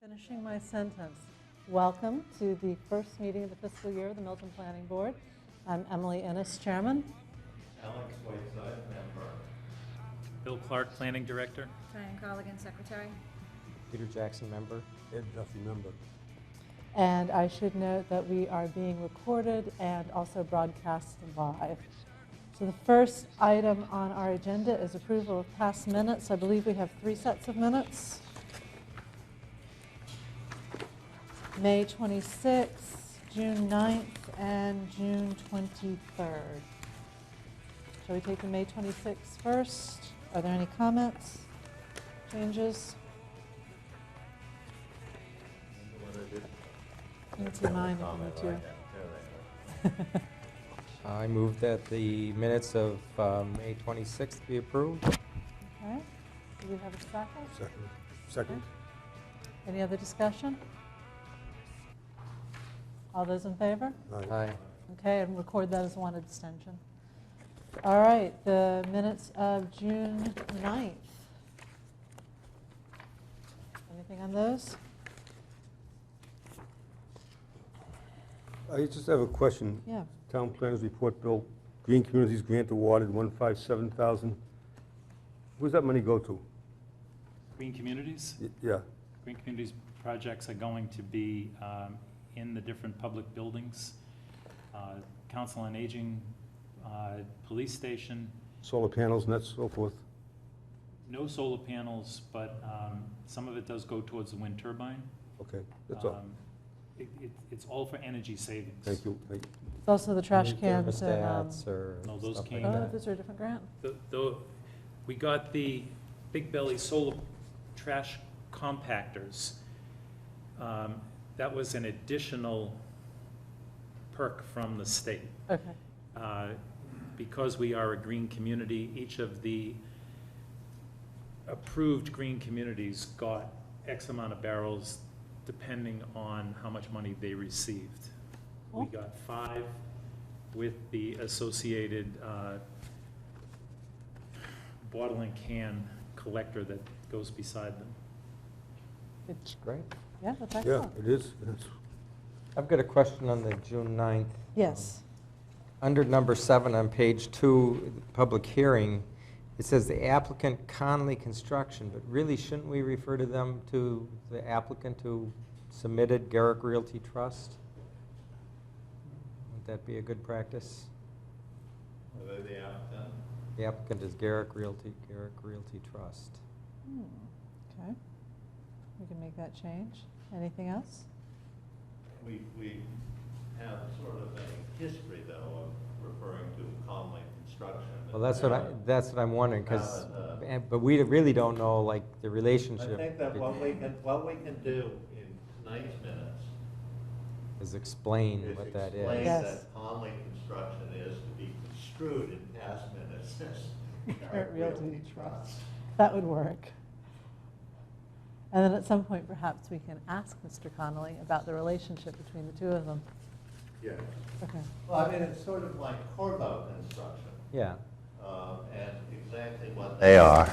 Finishing my sentence. Welcome to the first meeting of the fiscal year of the Milton Planning Board. I'm Emily Ennis, Chairman. Alex Whiteside, member. Bill Clark, Planning Director. Diane Colligan, Secretary. Peter Jackson, member. Ed Duffy, member. And I should note that we are being recorded and also broadcast live. So the first item on our agenda is approval of past minutes. I believe we have 3 sets of minutes. May 26th, June 9th, and June 23rd. Shall we take the May 26th first? Are there any comments, changes? You can see mine if you need to. I move that the minutes of May 26th be approved. Okay. Do we have a second? Second. Any other discussion? All those in favor? Aye. Okay, and record that as one abstention. All right, the minutes of June 9th. Anything on those? I just have a question. Yeah. Town Planners Report, Bill. Green Communities Grant awarded $157,000. Where's that money go to? Green Communities. Yeah. Green Communities projects are going to be in the different public buildings, Council on Aging, police station. Solar panels and that so forth. No solar panels, but some of it does go towards the wind turbine. Okay, that's all. It's all for energy savings. Thank you. Thank you. It's also the trash Any cans and, thermostats or No, those stuff came- like oh, that. those are a different grant? We got the Big Belly solar trash compactors. That was an additional perk from the state. Okay. Because we are a green community, each of the approved green communities got X amount of barrels depending on how much money they received. We Cool. got 5 with the associated bottle and can collector that goes beside them. It's great. Yeah, that's Yeah, excellent. it is. It's- I've got a question on the June 9th. Yes. Under number 7 on page 2, public hearing, it says the applicant Conley Construction, but really shouldn't we refer to them to the applicant who submitted Garrick Realty Trust? Would that be a good practice? Are they the applicant? The applicant is Garrick Realty Trust. Okay. We can make that change. Anything else? We have sort of a history, though, of referring to Conley Construction. Well, that's what I'm wondering, because, but we really don't know, like, the I relationship. think that what we can do in tonight's minutes Is explain is what that explain is. Yes. that Conley Construction is to be construed in past minutes as Garrett Garrett Realty Trust. That would work. And then at some point, perhaps we can ask Mr. Connolly about the relationship between the two of them. Yeah. Okay. Well, I mean, it's sort of like Corbo Construction. Yeah. And exactly what they are,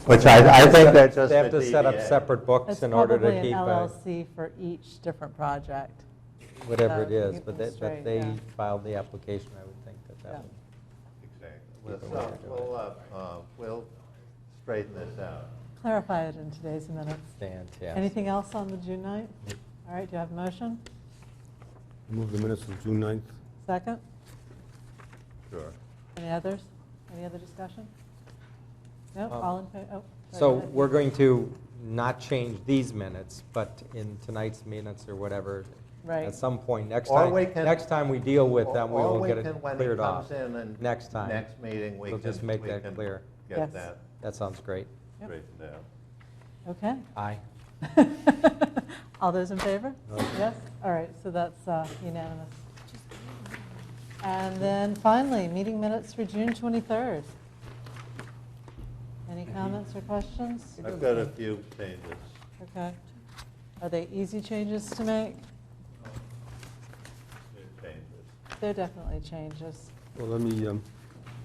which I think they're just They have a to set up DBA. separate books It's in order probably to an keep LLC for each different project. whatever it to is, keep but them but straight, they yeah. filed the application, I would think that Yeah. would. Exactly. Keep it So we'll straighten this out. Clarify it in today's minutes. Fantastic. Anything else on the June 9th? All right, do you have a motion? Move the minutes of June 9th. Second? Sure. Any others? Any other discussion? No, all in favor? Oh, sorry, So go ahead. we're going to not change these minutes, but in tonight's minutes or whatever, Right. at some point, next Or time, we can- next time we deal with them, we Or will get it can, when he cleared off. comes in and Next time. Next meeting, we We'll can. just make we that can clear. Yes. Get that That sounds great. Yep. straightened out. Okay. Aye. All those in favor? Yes? All right, so that's unanimous. And then finally, meeting minutes for June 23rd. Any comments or questions? I've got a few changes. Okay. Are they easy changes to make? New changes. They're definitely changes. Well, let me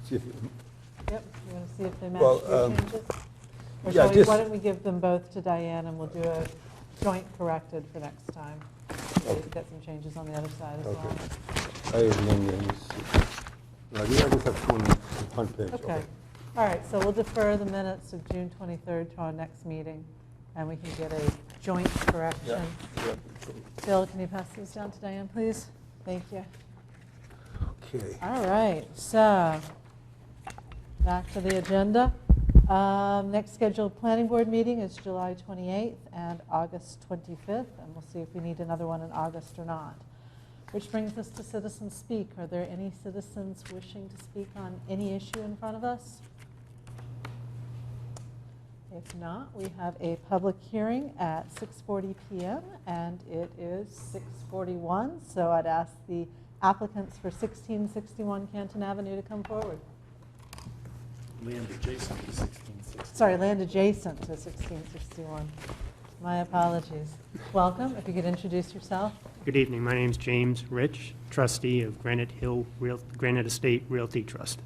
see if, Yep, you want to see if they match Well, your changes? Or yeah, shall we, just- why don't we give them both to Diane and we'll do a joint corrected for next time. We've got some changes on the other side as well. Okay. I have none yet. Let me see. No, I just have two on the front page. Okay. All right, so we'll defer the minutes of June 23rd to our next meeting, and we can get a joint correction. Yeah. Bill, can you pass these down to Diane, please? Thank you. Okay. All right, so back to the agenda. Next scheduled planning board meeting is July 28th and August 25th, and we'll see if we need another one in August or not. Which brings us to citizen speak. Are there any citizens wishing to speak on any issue in front of us? If not, we have a public hearing at 6:40 p.m. and it is 6:41, so I'd ask the applicants for 1661 Canton Avenue to come forward. Land adjacent to 1660. Sorry, land adjacent to 1661. My apologies. Welcome. If you could introduce yourself. Good evening. My name is James Rich, trustee of Granite Estate Realty Trust.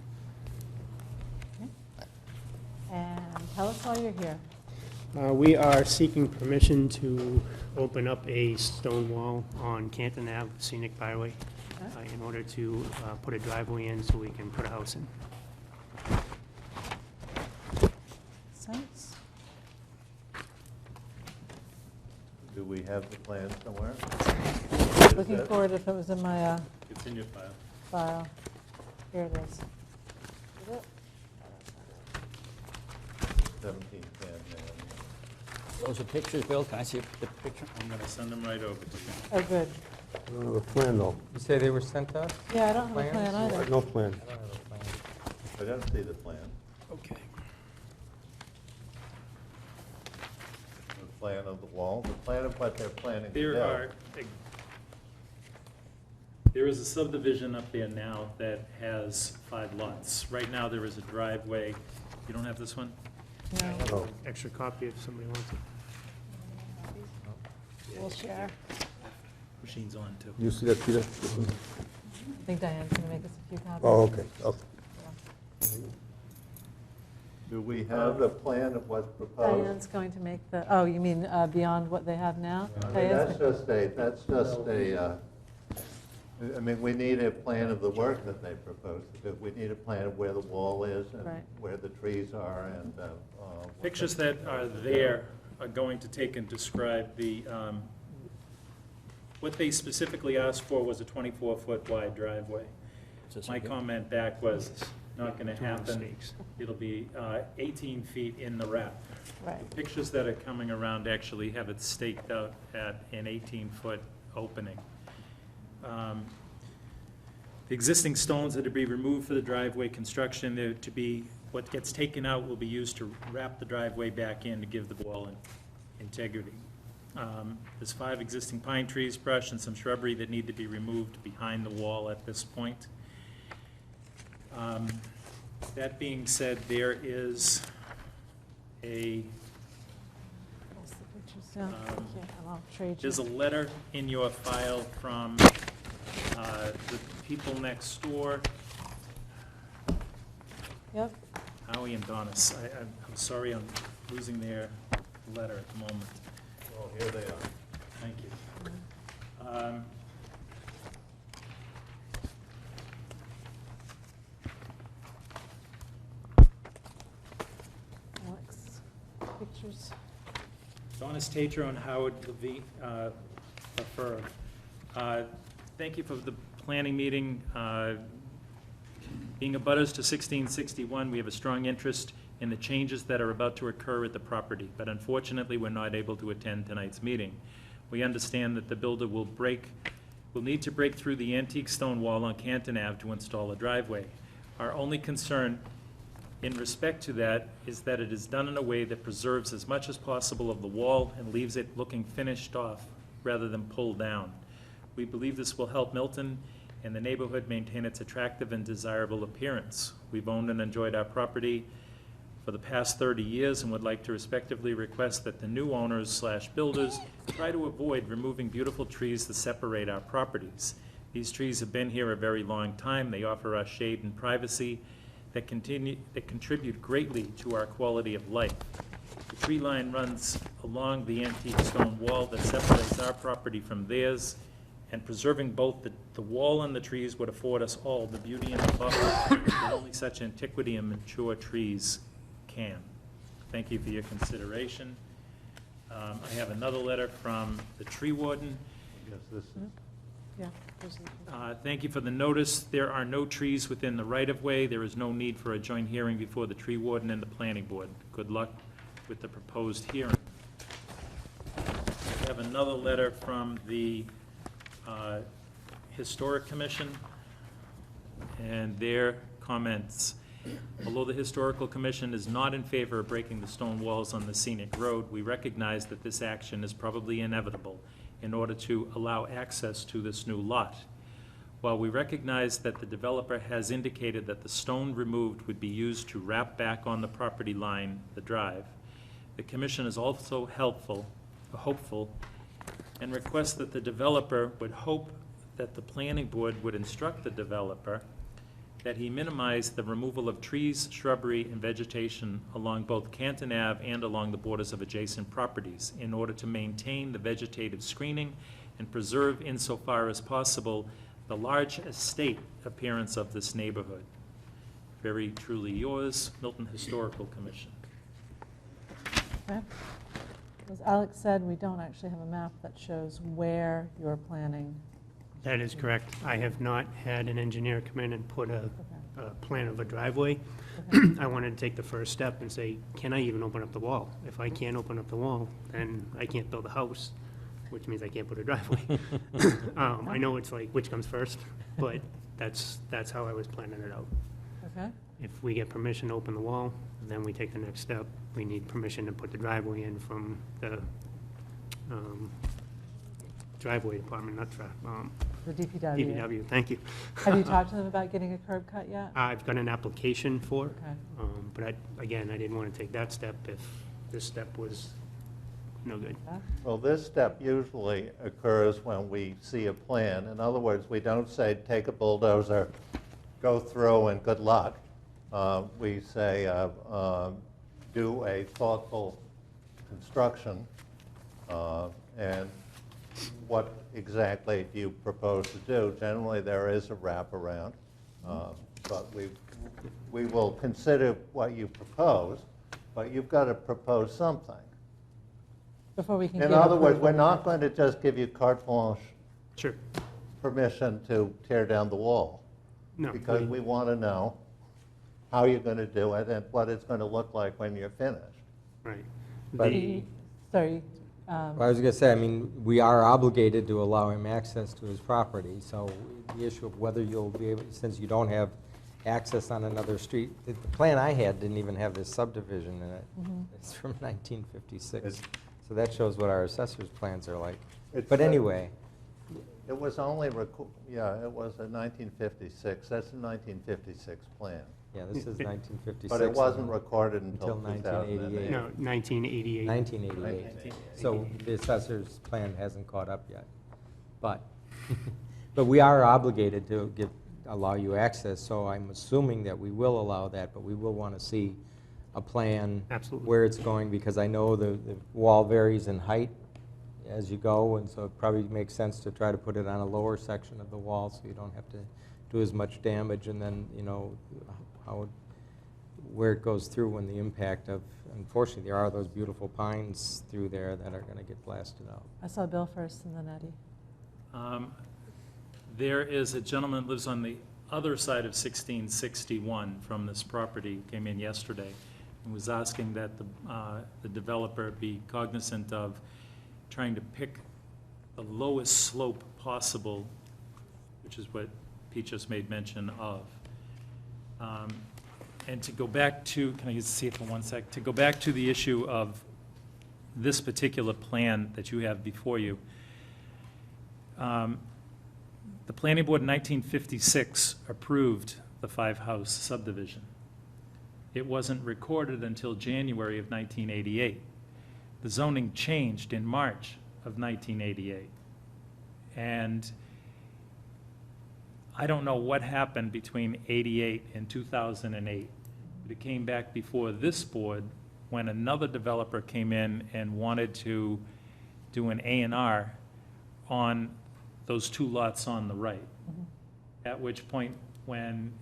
Okay. And tell us why you're here. We are seeking permission to open up a stone wall on Canton Ave, Scenic Byway, Okay. in order to put a driveway in so we can put a house in. Sense? Do we have the plan somewhere? Looking that- forward if it was in my It's in your file. file. Here it is. Is it? 17 Canton Those are pictures, Bill. Can I see the picture? I'm going to send them right over to you. Oh, good. I don't have a plan, though. You say they were sent to us? Yeah, I don't have a Plans? plan either. No plan. I don't have a plan. I don't see the plan. Okay. The plan of the wall, the plan of what they're planning to do. There is a subdivision up there now that has 5 lots. Right now, there is a driveway. You don't have this one? No, Oh, Extra copy if somebody wants it. we'll share. Machine's on, too. you see that, Peter? I think Diane's going to make us a few copies. Oh, okay. Okay. Do we have the plan of what's proposed? Diane's going to make the, oh, you mean beyond what they have now? I mean, Diane's that's just a, I mean, we need a plan of the work that they propose to do. We need a plan of where the wall is and Right. where the trees are and. what Pictures the- that are there are going to take and describe the, what they specifically asked for was a 24-foot wide driveway. Is this My okay? comment back was, not going to Two happen. mistakes. It'll be 18 feet in the wrap. Right. Pictures that are coming around actually have it staked out at an 18-foot opening. The existing stones that are to be removed for the driveway construction, they're to be, what gets taken out will be used to wrap the driveway back in to give the wall integrity. There's 5 existing pine trees, brush, and some shrubbery that need to be removed behind the wall at this point. That being said, there is a Pass the pictures down. Thank you, and I'll trade you. There's a letter in your file from the people next door, Yep. Howie and Donis. I'm sorry I'm losing their letter at the moment. Well, here they are. Thank you. Alex, pictures. Donis Tatro and Howard Levine, Lefebvre. Thank you for the planning meeting. Being abutters to 1661, we have a strong interest in the changes that are about to occur at the property, but unfortunately, we're not able to attend tonight's meeting. We understand that the builder will need to break through the antique stone wall on Canton Ave to install a driveway. Our only concern in respect to that is that it is done in a way that preserves as much as possible of the wall and leaves it looking finished off rather than pulled down. We believe this will help Milton and the neighborhood maintain its attractive and desirable appearance. We've owned and enjoyed our property for the past 30 years and would like to respectively request that the new owners/builders try to avoid removing beautiful trees that separate our properties. These trees have been here a very long time. They offer us shade and privacy. that contribute greatly to our quality of life. The tree line runs along the antique stone wall that separates our property from theirs, and preserving both the wall and the trees would afford us all the beauty and the buffer that only such antiquity and mature trees can. Thank you for your consideration. I have another letter from the tree warden. I guess this is, Yeah. there's a- Thank you for the notice. There are no trees within the right-of-way. There is no need for a joint hearing before the tree warden and the planning board. Good luck with the proposed hearing. I have another letter from the Historic Commission and their comments. Although the Historical Commission is not in favor of breaking the stone walls on the scenic road, we recognize that this action is probably inevitable in order to allow access to this new lot. While we recognize that the developer has indicated that the stone removed would be used to wrap back on the property line, the drive, the commission is also hopeful, and requests that the developer would hope that the planning board would instruct the developer that he minimize the removal of trees, shrubbery, and vegetation along both Canton Ave and along the borders of adjacent properties in order to maintain the vegetative screening and preserve insofar as possible the large estate appearance of this neighborhood. Very truly yours, Milton Historical Commission. Okay. As Alex said, we don't actually have a map that shows where you're planning. That is correct. I have not had an engineer come in and put a plan of a driveway. I wanted to take the first step and say, can I even open up the wall? If I can't open up the wall, then I can't build a house, which means I can't put a driveway. I know it's like, which comes first, but that's how I was planning it out. Okay. If we get permission to open the wall, then we take the next step. We need permission to put the driveway in from the driveway department, not The DPW. DPW, thank you. Have you talked to them about getting a curb cut yet? I've got an application for it, Okay. but again, I didn't want to take that step if this step was no good. well, this step usually occurs when we see a plan. In other words, we don't say, take a bulldozer, go through, and good luck. We say, do a thoughtful construction, and what exactly do you propose to do? Generally, there is a wraparound, but we will consider what you propose, but you've got to propose something. Before we can In give other words, approval. we're not going to just give you carte blanche Sure. permission to tear down the wall, No. because we want to know how you're going to do it and what it's going to look like when you're finished. Right. But- The- Sorry. Well, I was going to say, I mean, we are obligated to allow him access to his property, so the issue of whether you'll be able, since you don't have access on another street, the plan I had didn't even have this subdivision in it. It's from 1956. It's- So that shows what our assessor's plans are like. It's, But anyway, It was only, yeah, it was a 1956, that's a 1956 plan. yeah, this is 1956. But it wasn't recorded until Until 2008. No, 1988. 1988. So the assessor's plan hasn't caught up yet. But, but we are obligated to allow you access, so I'm assuming that we will allow that, but we will want to see a plan Absolutely. where it's going, because I know the wall varies in height as you go, and so it probably makes sense to try to put it on a lower section of the wall so you don't have to do as much damage, and then, you know, where it goes through when the impact of, unfortunately, there are those beautiful pines through there that are going to get blasted out. I saw Bill first and then Eddie. There is a gentleman that lives on the other side of 1661 from this property, came in yesterday, and was asking that the developer be cognizant of trying to pick the lowest slope possible, which is what Pete just made mention of. And to go back to, can I just see it for 1 sec? To go back to the issue of this particular plan that you have before you. The planning board in 1956 approved the 5-house subdivision. It wasn't recorded until January of 1988. The zoning changed in March of 1988. And I don't know what happened between 88 and 2008. But it came back before this board when another developer came in and wanted to do an A&R on those two lots on the right. At which point, when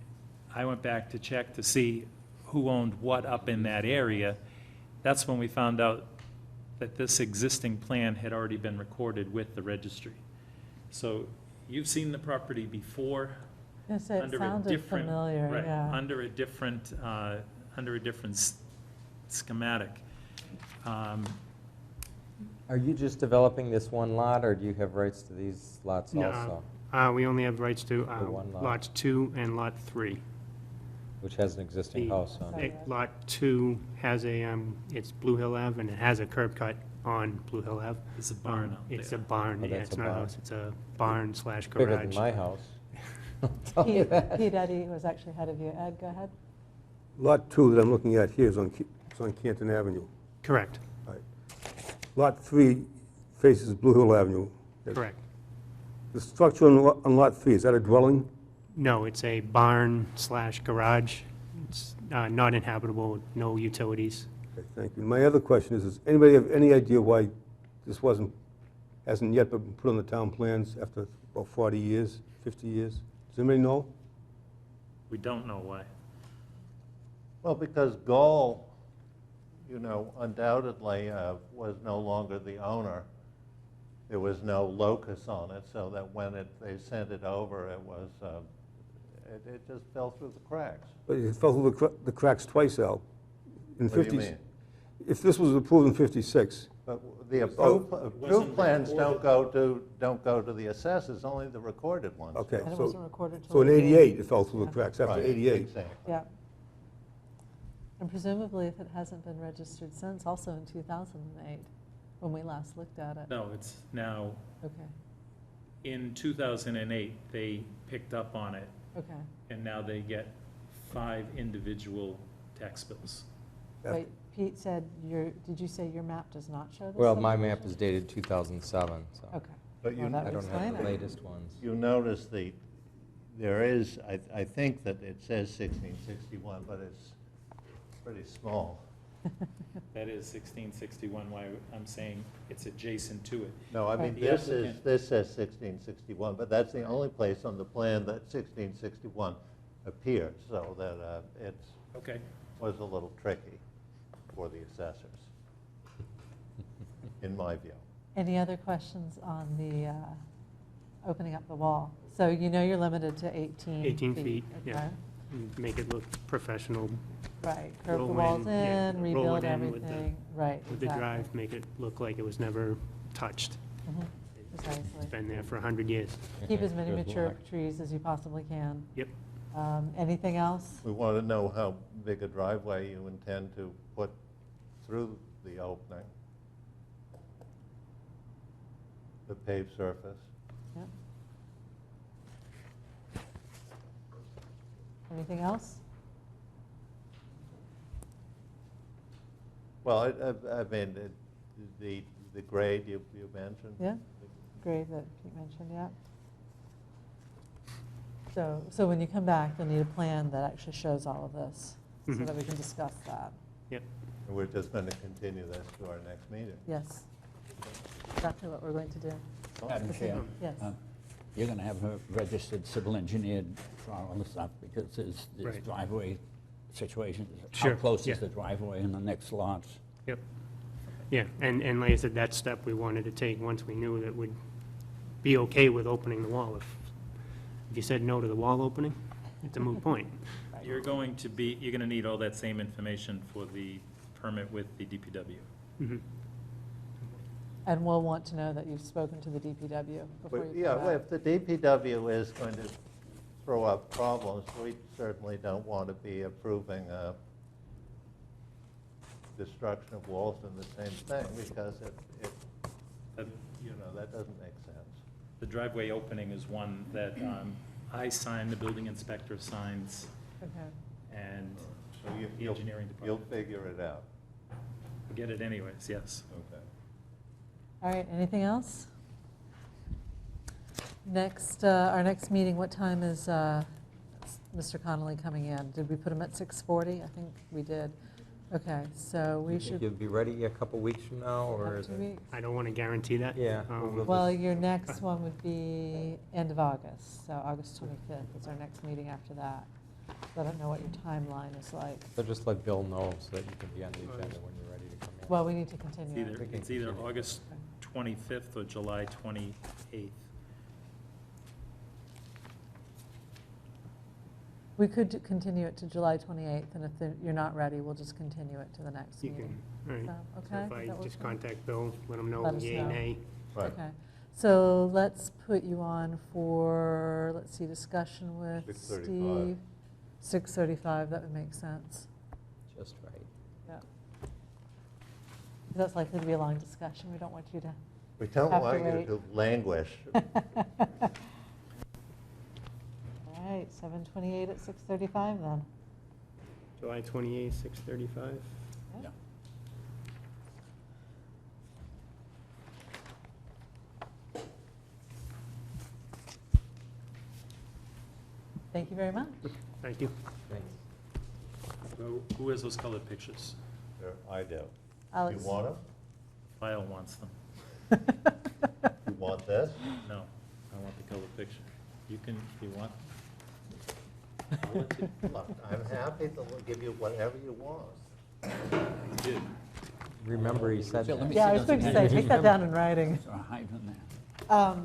I went back to check to see who owned what up in that area, that's when we found out that this existing plan had already been recorded with the registry. So you've seen the property before. I was gonna say, it under a sounded different- familiar, right, yeah. Under a different schematic. Are you just developing this one lot, or do you have rights to these lots No, also? We only have rights to one lot. lots 2 and lot 3. Which has an existing The- house on it? Lot 2 has a, it's Blue Hill Ave, and it has a curb cut on Blue Hill Ave. There's a barn out It's a there. barn, Oh, yeah, that's it's a not a barn. house, it's a barn slash Bigger garage. than my house. I'll tell you that. Pete Eddy was actually ahead of you. Ed, go ahead. Lot 2 that I'm looking at here is on Canton Avenue. Correct, All right. Lot 3 faces Blue Hill Avenue. correct. The structure on Lot 3, is that a dwelling? No, it's a barn slash garage. It's not inhabitable, no utilities. Okay, thank you. My other question is, does anybody have any idea why this hasn't yet been put on the town plans after about 40 years, 50 years? Does anybody know? We don't know why. Well, because Gall, undoubtedly was no longer the owner. There was no locus on it, so that when they sent it over, it was, it just fell through the cracks. But it fell through the cracks twice, Al. In What do you 50 mean? If this was approved in 56, But the approved plans don't go to the assessors, only the recorded ones. okay, And it wasn't recorded till so in 88. 88, it fell through the Yeah. cracks, after Right, 88. Exactly. Yeah. And presumably, if it hasn't been registered since, also in 2008, when we last looked at it. No, it's now, Okay, in 2008, they picked up on it, okay. and now they get 5 individual tax bills. After- Wait, Pete said did you say your map does not show this? Well, my map subdivision? is dated 2007, so Okay. But Well, that I would don't explain have the it. latest ones. You notice there is, I think that it says 1661, but it's pretty small. That is 1661, why I'm saying it's adjacent to it. No, I mean, The this applicant- says 1661, but that's the only place on the plan that 1661 appears, so that it Okay. was a little tricky for the assessors, in my view. Any other questions on the opening up the wall? So you're limited to 18 18 feet, yeah. okay? And make it look professional Right, curve the Roll walls yeah, in, roll rebuild it in with everything, right, with the exactly. drive, make it look like it was never touched. Mhm, It's Precisely. been there for 100 years. Keep as many Good mature luck. trees as you possibly can. Yep. Anything else? We want to know how big a driveway you intend to put through the opening, the paved surface. Yep. Anything else? Well, I mean, the grade you mentioned. Yeah, grade that Pete mentioned, yeah. So when you come back, you'll need a plan that actually shows all of this, so Mhm. that we can discuss that. And we're just going to continue this to our next meeting. Yes, exactly what we're going to do. Madam Chair, Yes. you're going to have a registered civil engineer draw all this up because there's Right. driveway situations. Sure, How close yeah. is the driveway in the next lots? Yep. Yeah, and like I said, that step we wanted to take once we knew that we'd be okay with opening the wall. If you said no to the wall opening, it's a moot point. You're going to need all that same information for the permit with the DPW. Mhm. And we'll want to know that you've spoken to the DPW before But, you yeah, come well, back. if the DPW is going to throw up problems, we certainly don't want to be approving destruction of walls in the same thing, because That- that doesn't make sense. The driveway opening is one that I sign, the building inspector signs, Okay. and So the you'll engineering You'll department. figure it out. We'll get it anyways, yes. Okay. All right, anything else? Next, our next meeting, what time is Mr. Connolly coming in? Did we put him at 6:40? I think we did. Okay, so we You think should. you'll be ready a couple weeks from now, or is 2 it? weeks? I don't want to guarantee that. Yeah, Um, Well, your next one would be end of August, so August 25th is our next meeting after that. So I don't know what your timeline is like. So just let Bill know so that you can be on the agenda when you're ready to come in. Well, we need to It's continue. either, it. it's either August 25th or July 28th. We could continue it to July 28th, and if you're not ready, we'll just continue it to the next You meeting. can, all right. So, So okay? if Does I that work just for you? contact Bill, let him know, Let us yay, know. nay. Right. Okay, so let's put you on for, let's see, discussion with 6:35. Steve. 6:35, that would make sense. Just right. Yeah. That's likely to be a long discussion. We don't want you to. We don't Have to want you wait. to languish. All right, 7:28 at 6:35 then. July 28th, 6:35. Yeah. Thank you very much. Thank you. Thanks. Who has those colored pictures? Sure, I do. Alex. You want them? Lyle wants them. You want this? No, I want the colored picture. You can, if you want. I'll let you- Look, I'm happy to give you whatever you want. You did. Remember, he said So let that. me Yeah, I see was those going to again. say, take that down in writing. So hide in there.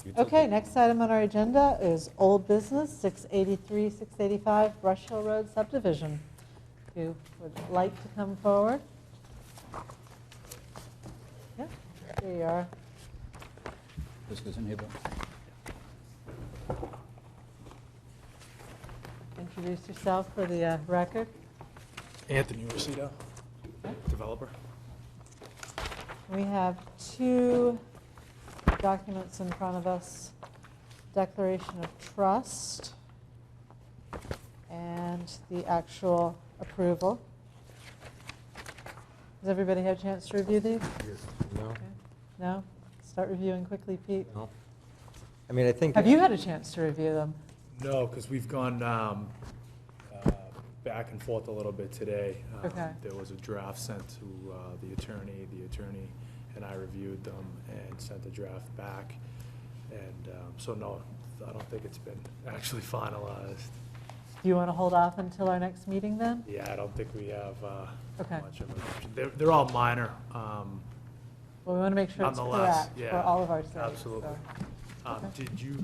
You took Okay, it. next item on our agenda is old business, 683, 685 Brush Hill Road subdivision. Who would like to come forward? Yeah, there you are. This goes in here, Bill. Introduce yourself for the record. Anthony Rosito, developer. We have two documents in front of us, declaration of trust and the actual approval. Does everybody have a chance to review these? No? Okay. No? Start reviewing quickly, Pete. No? I mean, I think. Have you had a chance to review them? No, because we've gone back and forth a little bit today. Okay. There was a draft sent to the attorney and I reviewed them and sent the draft back. And so no, I don't think it's been actually finalized. Do you want to hold off until our next meeting then? Yeah, I don't think we have Okay. much of an option. They're all minor. Well, we want to make sure it's Nonetheless, correct for yeah, all of our sakes. absolutely. so. Okay. Did you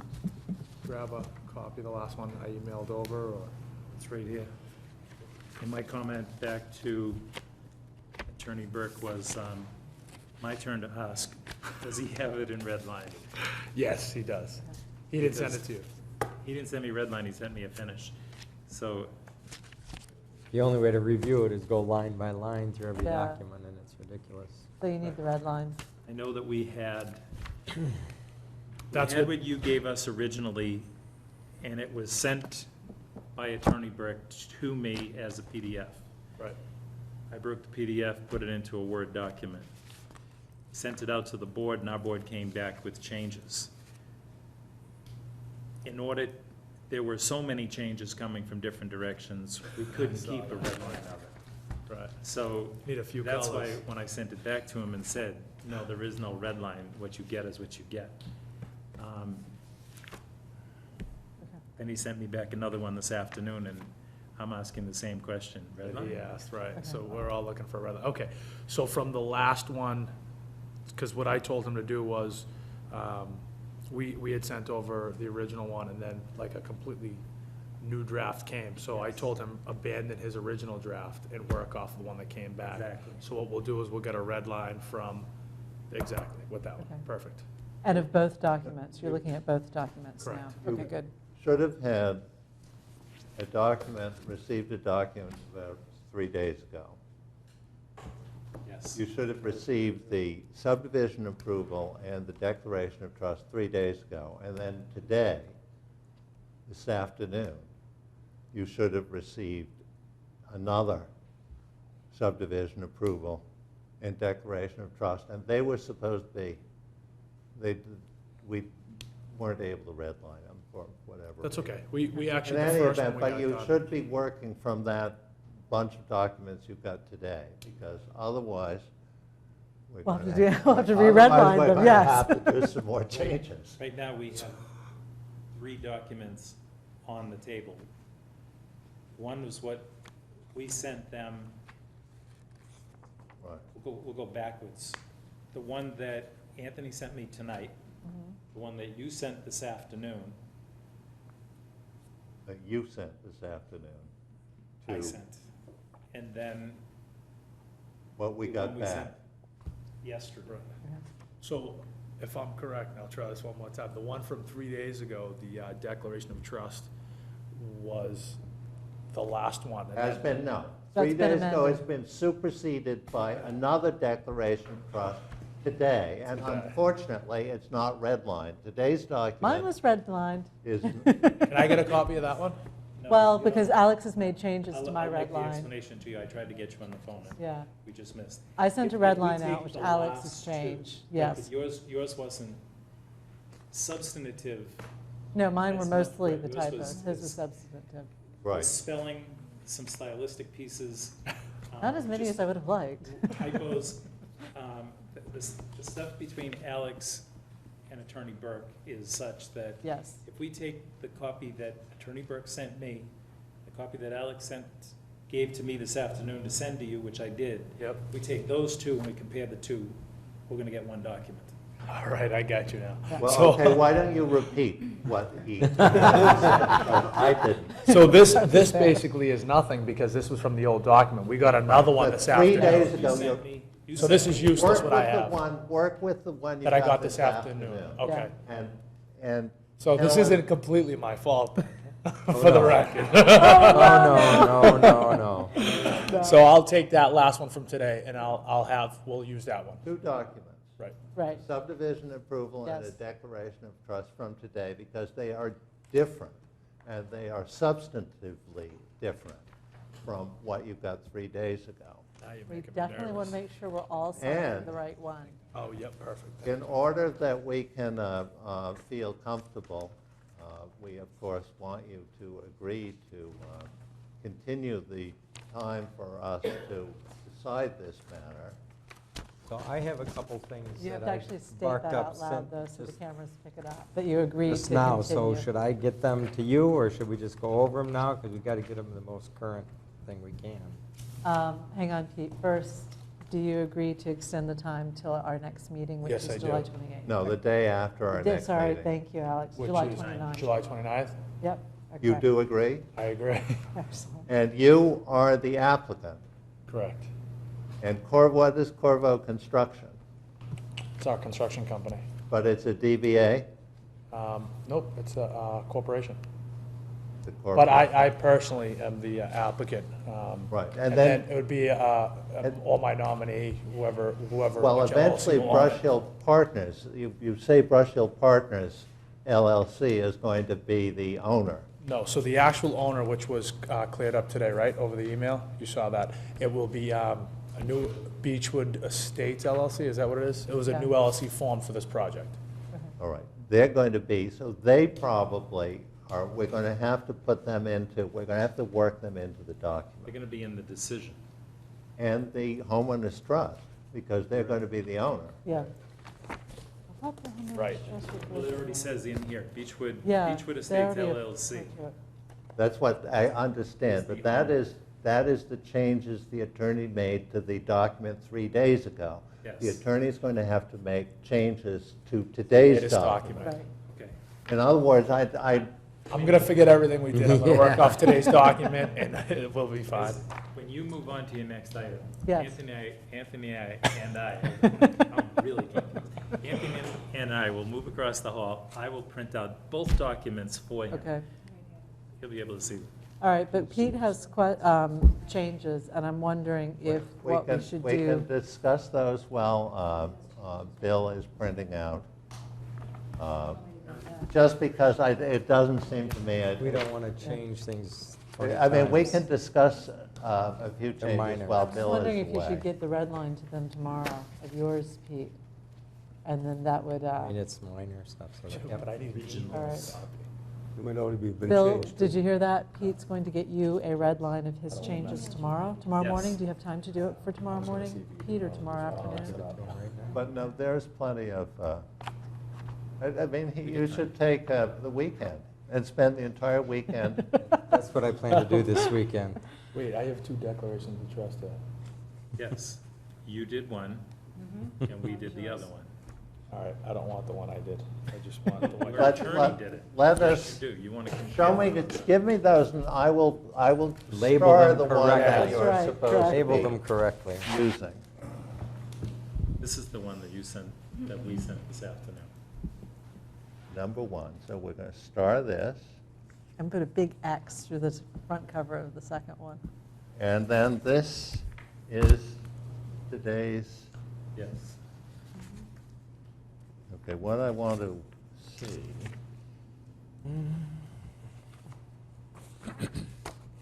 grab a copy of the last one I emailed over, or? It's right here. And my comment back to Attorney Burke was, my turn to ask, does he have it in red line? Yes, he does. He didn't send it to you. He didn't send me red line, he sent me a finish. So, The only way to review it is go line by line through every Yeah. document, and it's ridiculous. So you need the red line. I know that we had That's had what- what you gave us originally, and it was sent by Attorney Burke to me as a PDF. Right. I broke the PDF, put it into a Word document, sent it out to the board, and our board came back with changes. In order, there were so many changes coming from different directions, we couldn't keep a red line of it. Right. So Need a few that's why, colors. when I sent it back to him and said, no, there is no red line, what you get is what you get. Then he sent me back another one this afternoon, and I'm asking the same question, red line? He asked, right, so we're all looking for a red line. Okay, so from the last one, because what I told him to do was, we had sent over the original one, and then like a completely new draft came. So I told him abandon his original draft and work off the one that came back. Exactly. So what we'll do is we'll get a red line from, exactly, with that one, Okay. perfect. And of both documents, you're looking at both documents now? Correct. Okay, good. Should have had a document, received a document about 3 days ago. Yes. You should have received the subdivision approval and the declaration of trust 3 days ago. And then today, this afternoon, you should have received another subdivision approval and declaration of trust. And they were supposed to be, weren't able to redline them for whatever That's reason. okay. We In actually, the any first one event, we but got you done. should be working from that bunch of documents you've got today, because otherwise, we're We'll gonna have to do- we'll have to otherwise re-redline we're them, gonna yes. have to do some more changes. Right now, we have 3 documents on the table. One was what we sent them, Right. we'll go backwards. The one that Anthony sent me tonight, the one that you sent this afternoon, That you sent this afternoon I to sent. And then what we the got one we sent back. yesterday. So, if I'm correct, and I'll try this one more time, the one from 3 days ago, the Declaration of Trust, was the last one. and Has then- been, no. That's 3 been days ago, amended. it's been superseded by another declaration of trust today, and Today. unfortunately, it's not redlined. Today's Mine document was redlined. is, Can I get a copy of that one? No, Well, you because don't. Alex has made changes to my I'll red make the line. explanation to you. I tried to get you on the phone, and Yeah. we just missed. I sent a If red we line take out, which the Alex has last two- changed, right, yes. but yours wasn't substantive. No, mine were That's not mostly right. the Yours typos. was- His was substantive. right. Spelling, some stylistic pieces. Not as many just as I would have liked. Typos. The stuff between Alex and Attorney Burke is such that Yes. if we take the copy that Attorney Burke sent me, the copy that Alex gave to me this afternoon to send to you, which I did, Yep. we take those two and we compare the two, we're gonna get one document. All right, I got you now. Well, So- okay, why don't you repeat what he said? I didn't. So this basically is nothing, because this was from the old document. We got another one But this 3 afternoon. days You ago, sent me- you So sent this me- is useless what I have, Work with the one you that I got this afternoon. Okay. And So this Carolyn- isn't completely my fault, for the no. record. Oh, no. So I'll take that last one from today, and we'll use that one. 2 documents. Right. Right. Subdivision approval and a Yes. declaration of trust from today, because they are different, and they are substantively different from what you got 3 days ago. Now you're We making me definitely want to nervous. make sure we're all signing And- the right one. Oh, yep, perfect. In order that we can feel comfortable, we of course want you to agree to continue the time for us to decide this matter. So I have a couple things You have that to I actually state barked that up out loud, though, so the just cameras pick it up, that you agree to just continue. now. So should I get them to you, or should we just go over them now? Because we got to get them the most current thing we can. Hang on, Pete. First, do you agree to extend the time till our next meeting, which Yes, is I do. July 28th? No, the day after our next Sorry, meeting. thank you, Alex. Which July is 29th. July 29th? Yep. You okay. do agree? I agree. Excellent. And you are the applicant. Correct. And what is Corvo Construction? It's our construction company. But it's a DBA? Nope, it's a corporation. The But corporate- I personally am the applicant. Right, And then it would be, or my nominee, whoever. Well, which LLC eventually will own it. Brush Hill Partners, you say Brush Hill Partners LLC is going to be the owner. No, so the actual owner, which was cleared up today, right, over the email, you saw that, it will be a new Beechwood Estates LLC, is that what it is? It was a Yeah. new LLC formed for this project. All right, they're going to be, so they probably are, we're going to have to put them into, we're going to have to work them into the They're document. gonna be in the decision. And the homeowners trust, because they're going to be the owner. Yeah. I thought the homeowners Right. trust was- Well, it already says in here, Beechwood Yeah, Beechwood they Estates already LLC. agreed to it. That's what I understand, but that is the changes the attorney made to the document 3 days ago. Yes. The attorney's going to have to make changes to today's Latest document. document. Right. Okay. In other words, I I'm gonna forget everything we did, I'm gonna work Yeah. off today's document, and it will be fine. When you move on to your next item, Yes. Anthony and I, I'm really confused. Anthony and I will move across the hall. I will print out both documents for him. Okay. He'll be able to see them. All right, but Pete has changes, and I'm wondering if what we should We can do. discuss those while Bill is printing out. Just because it doesn't seem to me, We don't want to change things 20 I mean, we times. can discuss a few They're changes minor. while I'm Bill wondering is if you away. should get the red line to them tomorrow of yours, Pete. And then that would, I mean, it's minor stuff, so. yep. But I need regional All right. copy. It might already been Bill, changed. did you hear that? Pete's going to get you a red line of his changes tomorrow Yes. morning? Do you have time to do it for tomorrow morning, Pete, or tomorrow afternoon? But no, there's plenty of, I mean, you should take the weekend and spend the entire weekend. That's what I plan to do this weekend. Wait, I have 2 declarations of trust there. Yes, you did one, and we did the other one. All right, I don't want the one I did. I just want the one. Your attorney did it. Let What us, you do, you want to show compare. me, give me those, and I will Label star them the one that correctly. you're That's right, supposed correct. Label to them correctly. be using. This is the one that you sent, that we sent this afternoon. Number 1, so we're going to star this, And put a big X through the front cover of the second one. and then this is today's, Yes. okay, what I want to see.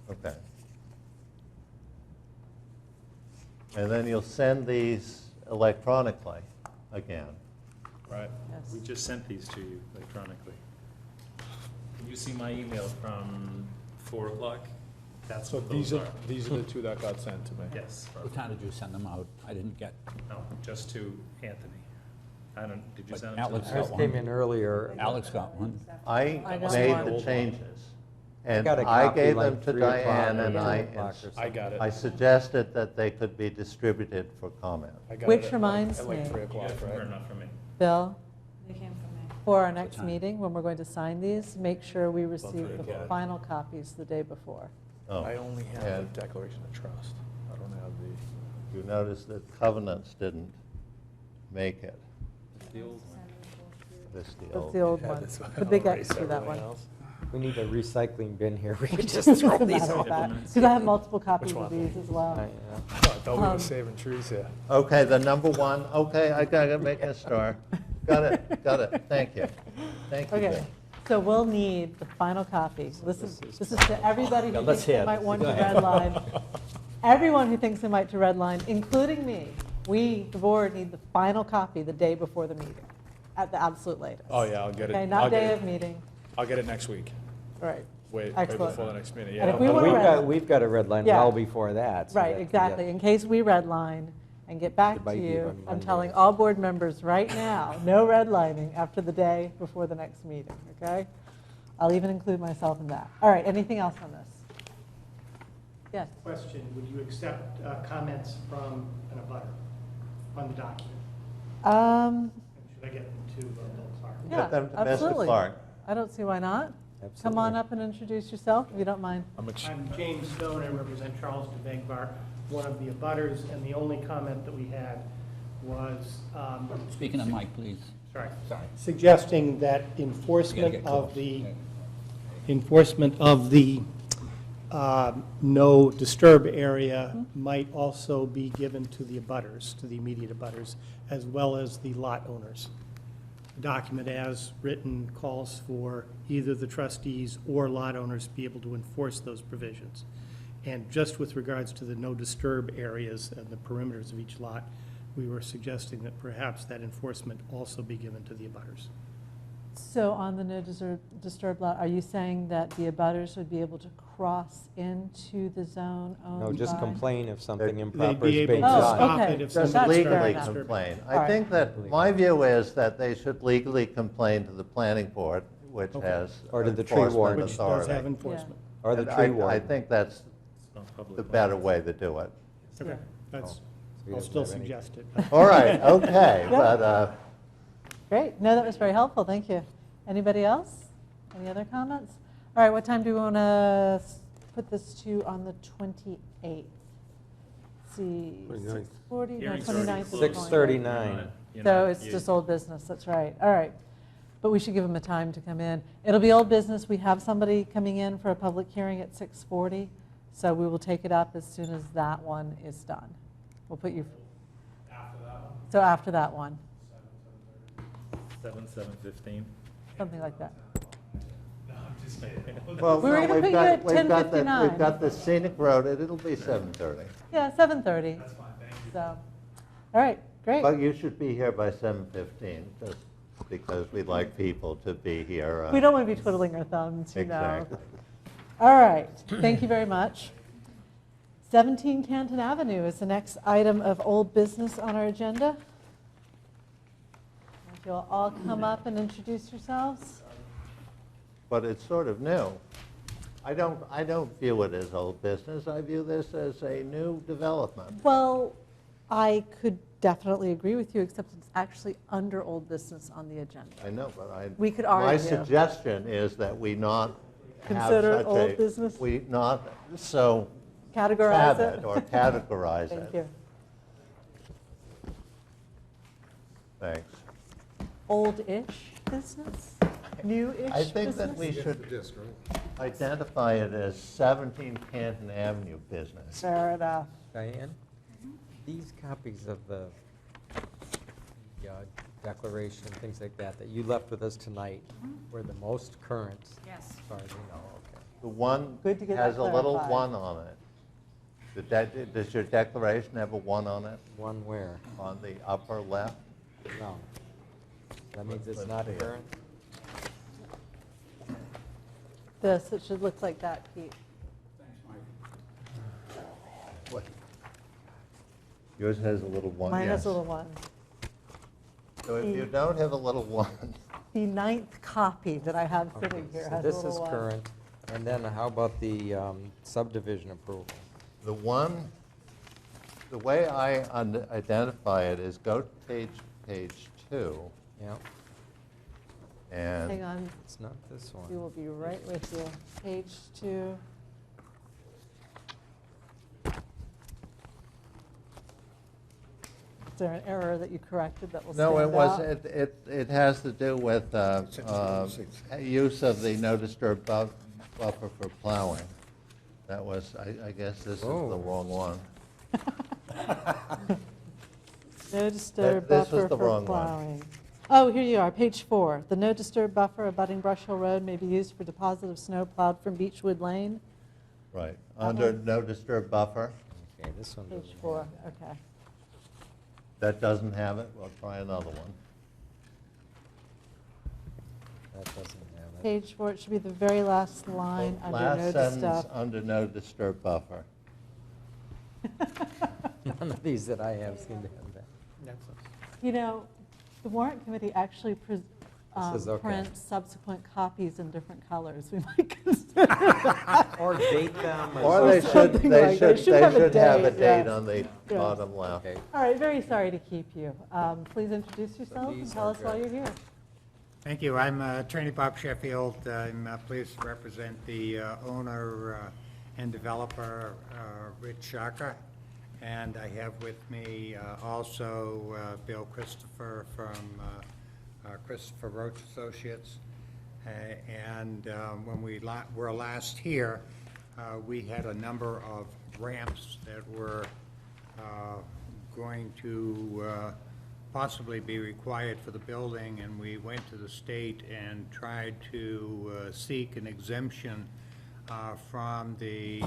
Okay. And then you'll send these electronically again. Right. We Yes. just sent these to you electronically. Can you see my email from 4 o'clock? That's So what those are. these are the 2 that got sent to me. Yes. What time did you send them out? I didn't get, No, just to Anthony. I don't, did you But send it Alex to Ours got came one. in earlier. Alex got one. I I got made one. the changes, and got a I copy gave like them to 3 o'clock Diane, or and 2 I, o'clock or I got it. I suggested that they could be distributed for comment. I got Which it at reminds at like me- 3 You got o'clock, it from her, right? not from me. Bill, They came from me. for our next time? meeting, when we're going to sign these, make sure we receive 3 the o'clock. final copies the day before. Oh, I only have and the declaration of trust. I don't have the. you notice that covenants didn't make it, The old one. this the That's old. the old Yeah, one. this one. The big I'll X erase for that one. everything else. We need a recycling bin here. We could just As throw a these matter of all. fact, minutes. because I have multiple copies Which of one? these as well. Oh, I thought we Um, were saving trees here. Okay, the number 1, okay, I gotta make a star. Got it, thank you. Thank you, Okay, Bill. so we'll need the final copy. This is to everybody who Yeah, thinks let's they hear it. might want to Go ahead. redline. Everyone who thinks they might to redline, including me. We, the board, need the final copy the day before the meeting, at the absolute latest. Oh, yeah, I'll get it. Okay, I'll not get day it. of meeting, I'll get it next week. right, Wait Excellent. before the next meeting. And if Yeah. we But wanna we've got a red line Yeah. well before that. so right, that- exactly. In case we redline and get back It to might be you, on I'm Monday. telling all board members right now, no redlining after the day before the next meeting, okay? I'll even include myself in that. All right, anything else on this? Yes. Question, would you accept comments from an abutter on the document? Um, Should I get them to Bill Clark? Yeah, Get them to Mr. absolutely. Clark. I don't see why not. Come Absolutely. on up and introduce yourself, if you don't mind. I'm James Stone, I represent Charles DeVegbar, one of the abutters, and the only comment that we had was, Speaking of Mike, please. sorry, Sorry. suggesting that You enforcement gotta of get the no disturb area might also be given to the abutters, to the immediate abutters, as well as the lot owners. The document as written calls for either the trustees or lot owners to be able to enforce those provisions. And just with regards to the no disturb areas and the perimeters of each lot, we were suggesting that perhaps that enforcement also be given to the abutters. So on the no disturb lot, are you saying that the abutters would be able to cross into the zone owned by? No, just complain if something They'd improper be is able being to Oh, done. stop okay. it if So Just that's somebody's fair legally enough. complain. All I right. think that, my view is that they should legally complain to the planning board, which Okay. has Or to the tree enforcement warden. Which does authority. have enforcement. Or the And tree I warden. think that's It's not public the land. better way to do it. Okay, that's, So he I'll doesn't still have any- suggest it. All right, okay, but, Great, no, that was very helpful, thank you. Anybody else? Any other comments? All right, what time do we want to put this to on the 28th? See, 29th. 6:40, no, Hearing's 29th already is closed. fine. 6:39. You're So not- it's you- just old business, that's right. All right. But we should give them a time to come in. It'll be old business. We have somebody coming in for a public hearing at 6:40. So we will take it up as soon as that one is done. We'll put you. After that one? So after that one, 7:15. something like that. well, We were no, gonna we've put you got, at we've got the, 10:59. we've got the scenic road, it'll be 7:30. Yeah, 7:30. That's fine, thank you. So, all right. Great. But you should be here by 7:15, just because we'd like people to be here. We don't want to be twiddling our thumbs, you know. Exactly. All right, thank you very much. 17 Canton Avenue is the next item of old business on our agenda. If you'll all come up and introduce yourselves. But it's sort of new. I don't view it as old business. I view this as a new development. Well, I could definitely agree with you, except it's actually under old business on the agenda. I know, but We could my argue. suggestion is that we not have Consider such old a, business? we not so Categorize tab it? it or categorize it. Thank you. Thanks. Old-ish business? New-ish business? I think that we should identify it as 17 Canton Avenue business. Fair enough. Diane, these copies of the declaration, things like that, that you left with us tonight were the most current, Yes. as far as you know, okay. The one Good to get has that a little clarified. one on it. Does your declaration have a one on it, One where? on the upper left? No. That means it's Let's not see it. current? This, it should look like that, Pete. What? Yours has a little one, Mine has yes. a little one. So if you don't have a little one, The 9th copy that I have Okay, sitting here so has a this little is one. current, and then how about the subdivision approval? the one, the way I identify it is go to page 2, Yeah, and Hang on, it's not this we one. will be right with you. Page 2. Is there an error that you corrected that will stand out? no, it was, it has to do with use of the no disturb buffer for plowing. That was, I guess this is the Oh. wrong one. No disturb this was buffer the for wrong one. plowing. Oh, here you are, page 4. The no disturb buffer abutting Brush Hill Road may be used for deposit of snow plowed from Beechwood Lane. Right, under no disturb buffer, Okay, this one Page doesn't 4, have that. okay. that doesn't have it, we'll try another one. That doesn't have it. Page 4, it should be the very last line under no Last sentence, disturb. under no disturb buffer. None of these that I have seem to have that. You know, the warrant committee actually is okay. prints subsequent copies in different colors. We might consider that. Or date them. Or they should, something they like should, that. It should have a they should have a date, date yes. on the Yes. bottom left. Okay. All right, very sorry to keep you. Please introduce yourself and these tell are us why good. you're here. Thank you. I'm Attorney Bob Sheffield. I'm pleased to represent the owner and developer, Rich Shaka. And I have with me also Bill Christopher from Christopher Roach Associates. And when we were last here, we had a number of ramps that were going to possibly be required for the building, and we went to the state and tried to seek an exemption from the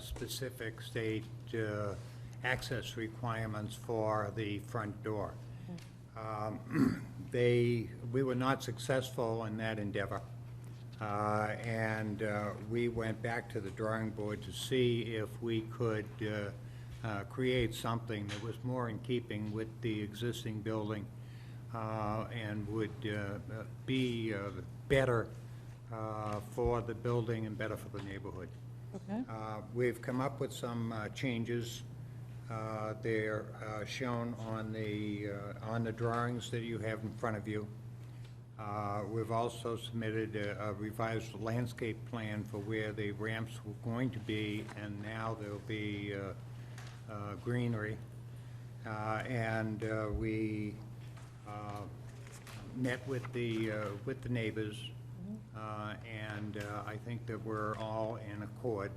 specific state access requirements for the front door. We were not successful in that endeavor, and we went back to the drawing board to see if we could create something that was more in keeping with the existing building and would be better for the building and better for the neighborhood. Okay. We've come up with some changes. They're shown on the drawings that you have in front of you. We've also submitted a revised landscape plan for where the ramps were going to be, and now there'll be greenery. And we met with the neighbors, and I think that we're all in accord.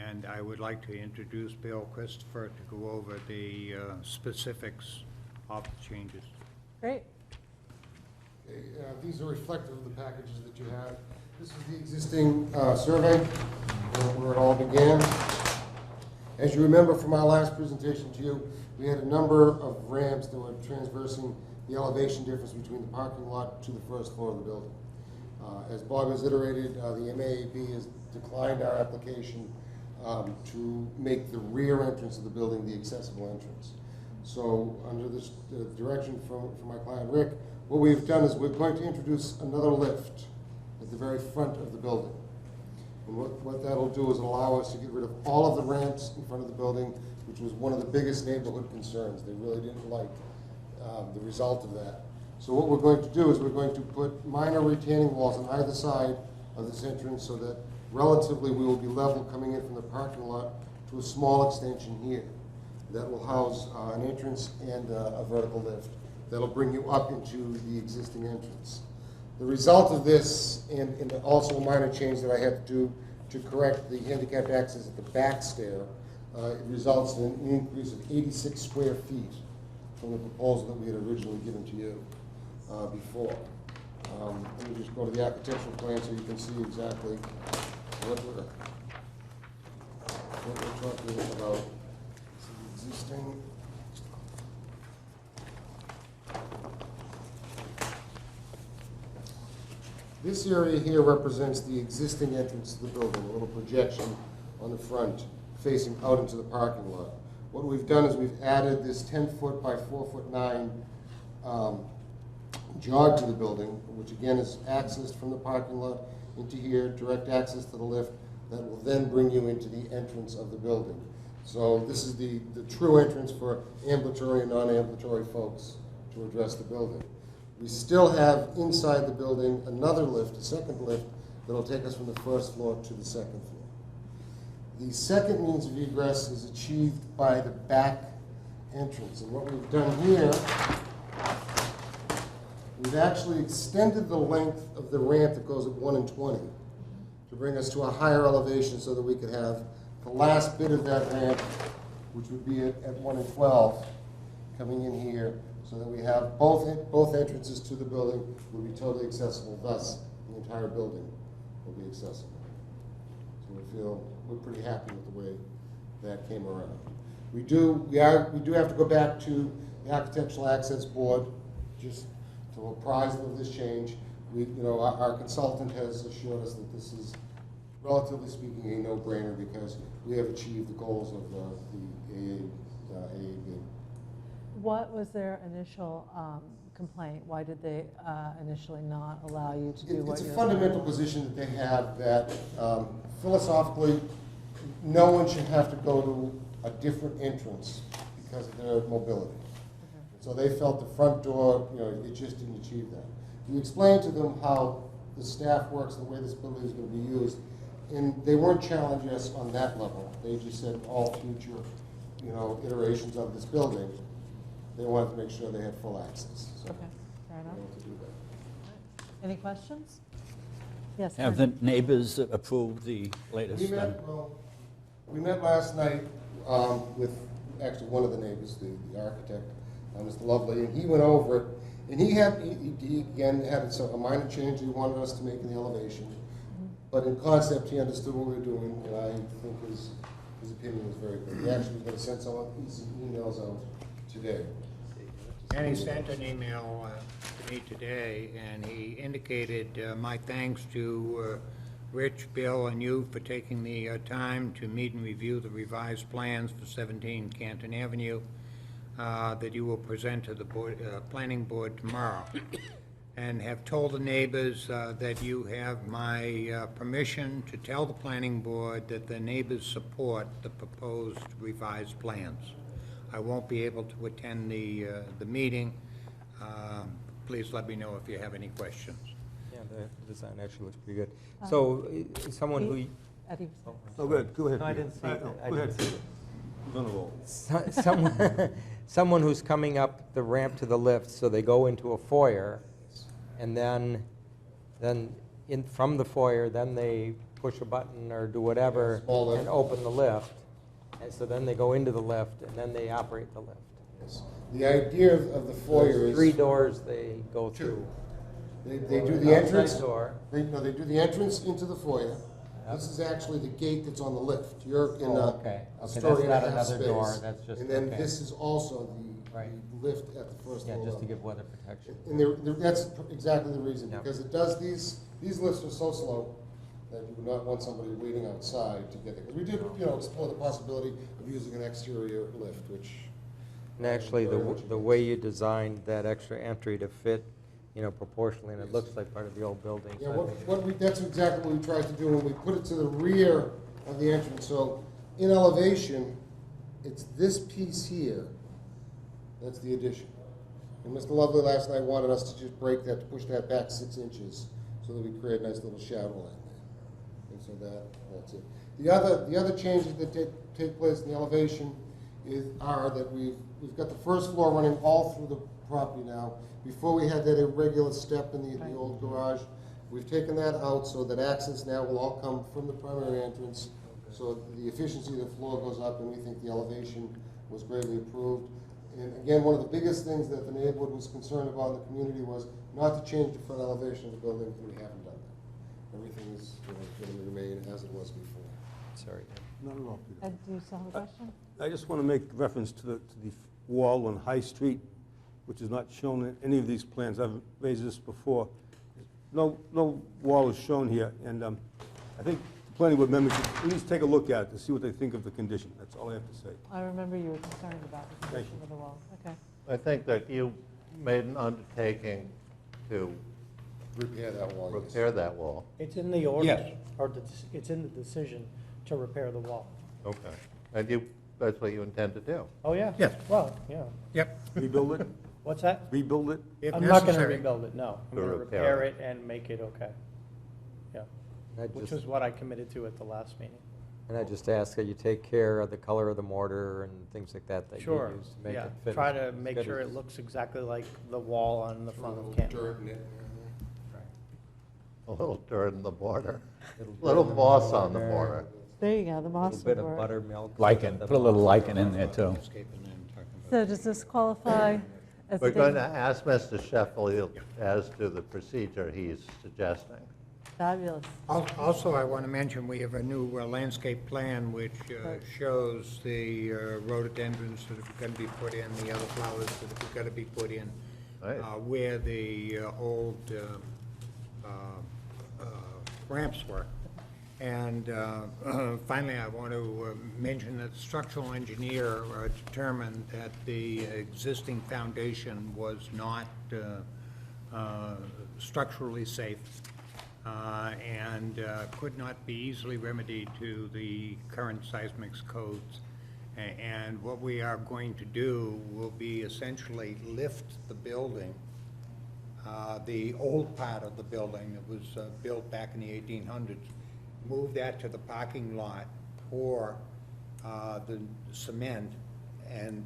And I would like to introduce Bill Christopher to go over the specifics of the changes. Great. Okay, these are reflective of the packages that you have. This is the existing survey, where it all began. As you remember from our last presentation to you, we had a number of ramps that were transversing the elevation difference between the parking lot to the first floor of the building. As Bob has iterated, the MAAB has declined our application to make the rear entrance of the building the accessible entrance. So under this direction from my client Rick, what we've done is we're going to introduce another lift at the very front of the building. And what that'll do is allow us to get rid of all of the ramps in front of the building, which was one of the biggest neighborhood concerns. They really didn't like the result of that. So what we're going to do is we're going to put minor retaining walls on either side of this entrance so that relatively we will be level coming in from the parking lot to a small extension here. That will house an entrance and a vertical lift. That'll bring you up into the existing entrance. The result of this, and also a minor change that I had to do to correct the handicapped access at the back stair, it results in an increase of 86 square feet from the proposal that we had originally given to you before. Let me just go to the architectural plan so you can see exactly what we're talking about. This is existing. This area here represents the existing entrance to the building, a little projection on the front facing out into the parking lot. What we've done is we've added this 10-foot by 4'9" jog to the building, which again is accessed from the parking lot into here, direct access to the lift that will then bring you into the entrance of the building. So this is the true entrance for ambulatory and non-ambulatory folks to address the building. We still have inside the building another lift, a second lift, that will take us from the first floor to the second floor. The second means of egress is achieved by the back entrance. And what we've done here, we've actually extended the length of the ramp that goes at 1 and 20 to bring us to a higher elevation so that we could have the last bit of that ramp, which would be at 1 and 12, coming in here, so that we have both entrances to the building will be totally accessible. Thus, the entire building will be accessible. So we're pretty happy with the way that came around. We do have to go back to the Architectural Access Board just to apprise them of this change. Our consultant has assured us that this is, relatively speaking, a no-brainer because we have achieved the goals of the AAB. What was their initial complaint? Why did they initially not allow you to do what you're doing? It's a fundamental position that they have that philosophically no one should have to go to a different entrance because of their mobility. Okay. So they felt the front door, it just didn't achieve that. We explained to them how the staff works, the way this building is going to be used, and they weren't challenging us on that level. They just said all future, iterations of this building, they wanted to make sure they had full access. So okay, fair enough. To do that. Any questions? Yes. Have the neighbors approved the latest? We met last night with actually one of the neighbors, the architect, Mr. Lovely, and he went over it. And he again had a minor change he wanted us to make in the elevation. Mm-hmm. But in concept, he understood what we were doing, and I think his opinion was very good. He actually was going to send some emails out today. And he sent an email to me today, and he indicated my thanks to Rich, Bill, and you for taking the time to meet and review the revised plans for 17 Canton Avenue that you will present to the planning board tomorrow, and have told the neighbors that you have my permission to tell the planning board that the neighbors support the proposed revised plans. I won't be able to attend the meeting. Please let me know if you have any questions. Yeah, the design actually looks pretty good. So, someone who... Eddie. Oh, good, go ahead. No, I didn't see it. I Go ahead. didn't see it. He's on the roll. Someone who's coming up the ramp to the lift, so they go into a foyer, and then from the foyer, then they push a button or do whatever and open the lift. And so then they go into the lift, and then they operate the lift. Yes. The idea of the foyer is... 3 doors they go through. They do the entrance. Door. They do the entrance into the foyer. This is actually the gate that's on the lift. You're in Oh, a okay. a Okay, story that's and a not half another door, space. that's just- And then okay. this is also Right. the lift at the first Yeah, floor. just to level. give weather protection. And that's exactly the reason, Yep. because it does, these lifts are so slow that you would not want somebody waiting outside to get there. Because we did, explore the possibility of using an exterior lift, which. And actually, very much the way you designed that extra entry to fit, proportionally, and it looks like part of the old building. Yeah, so I think- that's exactly what we tried to do when we put it to the rear of the entrance. So in elevation, it's this piece here, that's the addition. And Mr. Lovely last night wanted us to just break that, to push that back 6 inches so that we create a nice little shadow line there. And so that's it. The other changes that take place in the elevation are that we've got the first floor running all through the property now. Before we had that irregular step in the old garage. We've taken that out so that access now will all come from the primary entrance. So the efficiency of the floor goes up, and we think the elevation was greatly improved. And again, one of the biggest things that the neighborhood was concerned about in the community was not to change the front elevation of the building, and we haven't done that. Everything is going to remain as it was before. Sorry. Not at all, Peter. Ed, do you still have a question? I just want to make reference to the wall on High Street, which is not shown in any of these plans. I've raised this before. No wall is shown here, and I think the planning board members should at least take a look at it to see what they think of the condition. That's all I have to say. I remember you were concerned about the Thank condition of the wall. Okay. I think that you made an undertaking to Repair that wall, yes. repair that wall. It's in the order, or it's in the decision to repair the wall. Okay. And that's what you intend to do? Oh, yeah? Yes. Well, yeah. Yep, Rebuild it? What's that? Rebuild it? if I'm not gonna necessary. rebuild it, no. I'm To gonna repair repair it. it and make it okay. Yeah, I which just- is what I committed to at the last meeting. And I just ask that you take care of the color of the mortar and things like that that you Sure, use to make yeah. it fit. Try as to good make as- sure it looks exactly like the wall on the front of Little Canton. dirt in it. A little dirt in the border, Little little bit of moss on the border, border. There you go, the A moss little bit would of work. buttermilk. Lichen, put a little lichen in there too. So does this qualify as We're a going to big- ask Mr. Sheffield as to the procedure he's suggesting. Fabulous. Also, I want to mention, we have a new landscape plan which shows the rhododendrons that are going to be put in, the other flowers that are going to be put in, Nice. where the old ramps were. And finally, I want to mention that the structural engineer determined that the existing foundation was not structurally safe and could not be easily remedied to the current seismics codes. And what we are going to do will be essentially lift the building, the old part of the building that was built back in the 1800s, move that to the parking lot, pour the cement and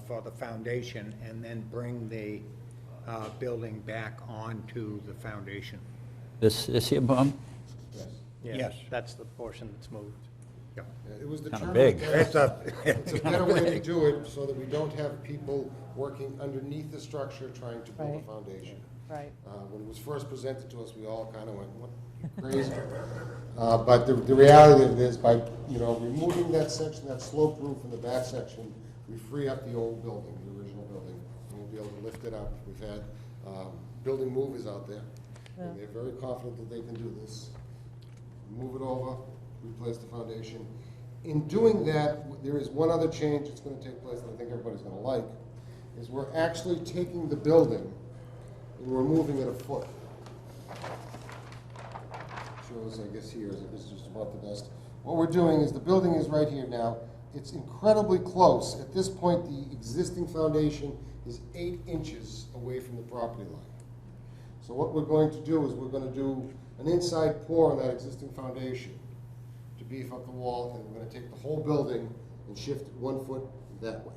for the foundation, and then bring the building back onto the foundation. This here, Bob? Yes. Yeah, Yes. That's the portion that's moved. Yeah. It was Kinda determined big. that it's a better way to do it so that we don't have people working underneath the structure trying to build a Right. foundation. Right. When it was first presented to us, we all kind of went, what, crazy? But the reality of it is, by, removing that section, that slope roof in the back section, we free up the old building, the original building, and we'll be able to lift it up. We've had building movers out there, and they're very confident that they can do this. Move it over, replace the foundation. In doing that, there is one other change that's going to take place that I think everybody's going to like, is we're actually taking the building and we're moving it a foot. Shows, I guess here, is just about the best. What we're doing is, the building is right here now. It's incredibly close. At this point, the existing foundation is 8 inches away from the property line. So what we're going to do is, we're going to do an inside pour on that existing foundation to beef up the wall, and we're going to take the whole building and shift it 1 foot that way.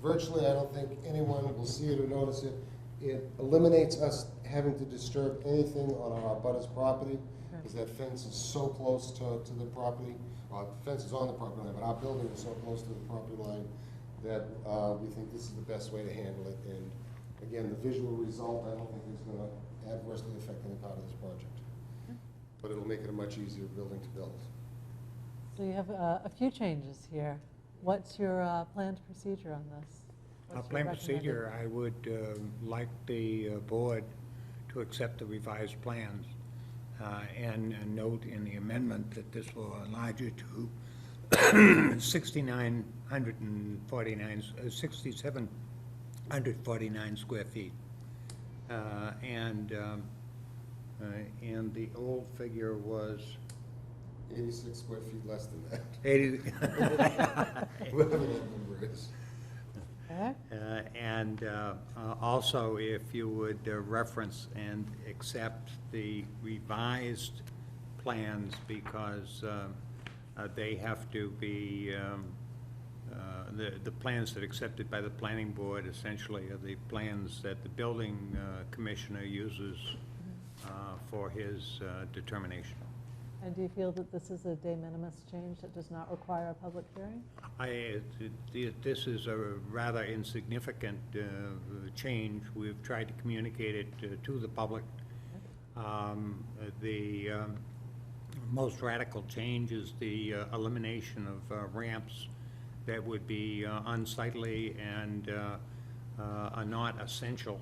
Virtually, I don't think anyone will see it or notice it. It eliminates us having to disturb anything on our abutters property, because that fence is so close to the property. The fence is on the property line, but our building is so close to the property line that we think this is the best way to handle it. And again, the visual result, I don't think is going to adversely affect any part of this project. but it'll make it a much easier building to build. So you have a few changes here. What's your planned procedure on this? What's your Plan recommended- procedure, I would like the board to accept the revised plans and note in the amendment that this will enlarge it to 6,749 square feet. And the old figure was 86 square feet less than that, 80. whatever that number is. Okay. And also, if you would reference and accept the revised plans, because they have to be, the plans that are accepted by the planning board essentially are the plans that the building commissioner uses for his determination. And do you feel that this is a de minimis change that does not require a public hearing? This is a rather insignificant change. We've tried to communicate it to the public. The most radical change is the elimination of ramps that would be unsightly and are not essential.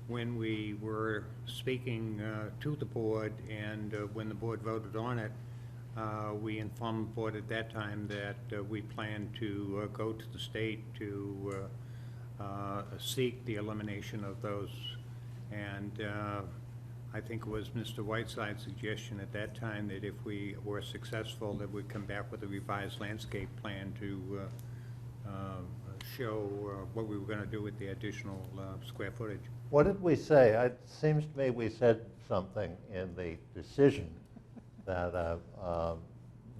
When we were speaking to the board and when the board voted on it, we informed the board at that time that we plan to go to the state to seek the elimination of those. And I think it was Mr. Whiteside's suggestion at that time that if we were successful, that we'd come back with a revised landscape plan to show what we were going to do with the additional square footage. What did we say? It seems to me we said something in the decision that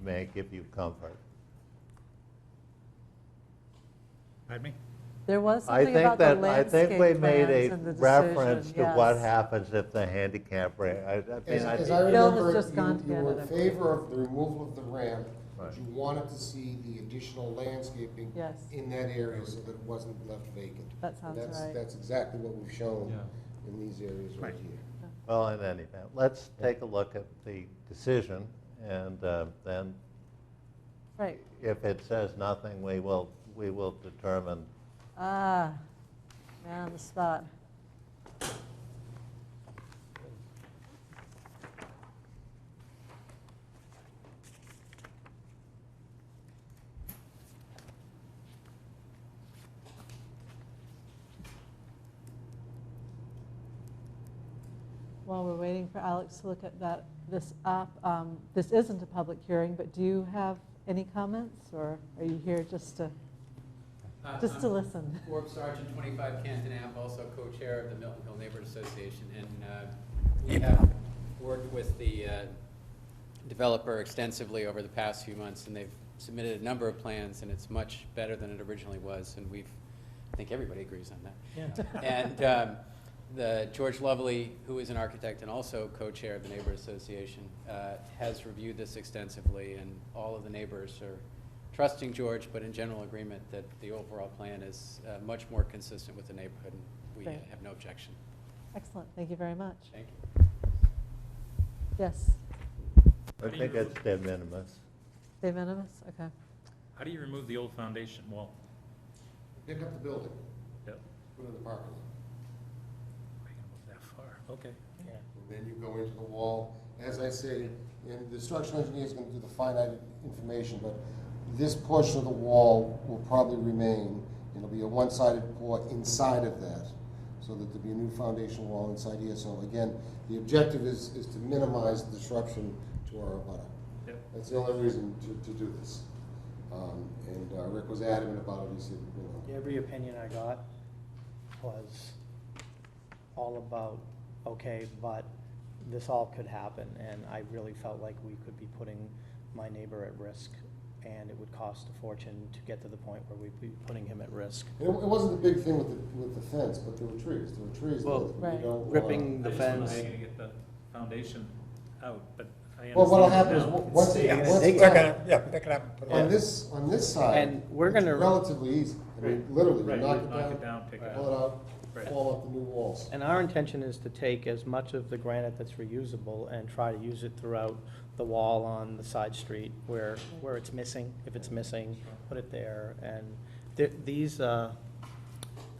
may give you comfort. Pardon me? There was I something think about the that, I landscape think we made plans a in the decision, reference to what yes. happens if the handicap ramp, I mean, As I I Bill has remember, just gone to you were in Canada. favor of the removal of the ramp, but Right. you wanted to see the additional landscaping Yes. in that area so that it wasn't left vacant. That sounds And right. that's exactly what we've shown in these areas right Right. here. well, in any event, let's take a look at the decision, and then Right. if it says nothing, we will determine. Ah, man on the spot. While we're waiting for Alex to look at this up, this isn't a public hearing, but do you have any comments, or are you here just to listen? Forbes Sergeant, 25 Canton Ave, also co-chair of the Milton Hill Neighborhood Association, and we have worked with the developer extensively over the past few months, and they've submitted a number of plans, and it's much better than it originally was, and I think everybody agrees on that. Yeah. And the George Lovely, who is an architect and also co-chair of the Neighborhood Association, has reviewed this extensively, and all of the neighbors are trusting George, but in general agreement that the overall plan is much more consistent with the neighborhood, and we Great. have no objection. Excellent, thank you very much. Thank you. Yes, I think it's de minimis. de minimis, okay. How do you remove the old foundation wall? Pick up the building, Yep. put it in the parking lot. Are you gonna move that far? Okay. And then you go into the wall. As I say, and the structural engineer is going to do the finite information, but this portion of the wall will probably remain. It'll be a one-sided pour inside of that, so that there'll be a new foundation wall inside here. So again, the objective is to minimize the disruption to our abutter. Yep. That's the only reason to do this. And Rick was adamant about it. He said, you know, Every opinion I got was all about, okay, but this all could happen, and I really felt like we could be putting my neighbor at risk, and it would cost a fortune to get to the point where we'd be putting him at risk. it wasn't a big thing with the fence, but there were trees. There were trees Well, that we right. don't want. Ripping the I just don't know fence. how you're gonna get the foundation out, but I understand. Well, what'll happen now. is, It's once staying. once They're it's gonna have to put on this side, And we're it's gonna- relatively easy. I mean, literally, you Right, knock you it knock down, it down, take it pull out. it out, fall up the new walls. And our intention is to take as much of the granite that's reusable and try to use it throughout the wall on the side street where it's missing. If it's missing, put it there. And the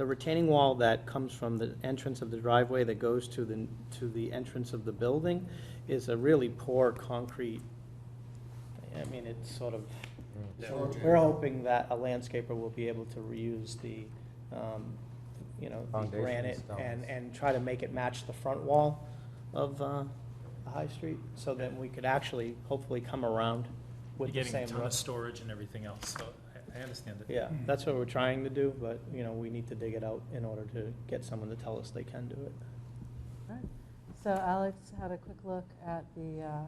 retaining wall that comes from the entrance of the driveway that goes to the entrance of the building is a really poor concrete. I mean, it's sort of, so we're hoping that a landscaper will be able to reuse the, the Foundation granite stones. and try to make it match the front wall of the High Street, so that we could actually hopefully come around with the You're getting a same ton of roof. storage and everything else, so I understand it. Yeah, that's what we're trying to do, but, we need to dig it out in order to get someone to tell us they can do it. All right. So Alex had a quick look at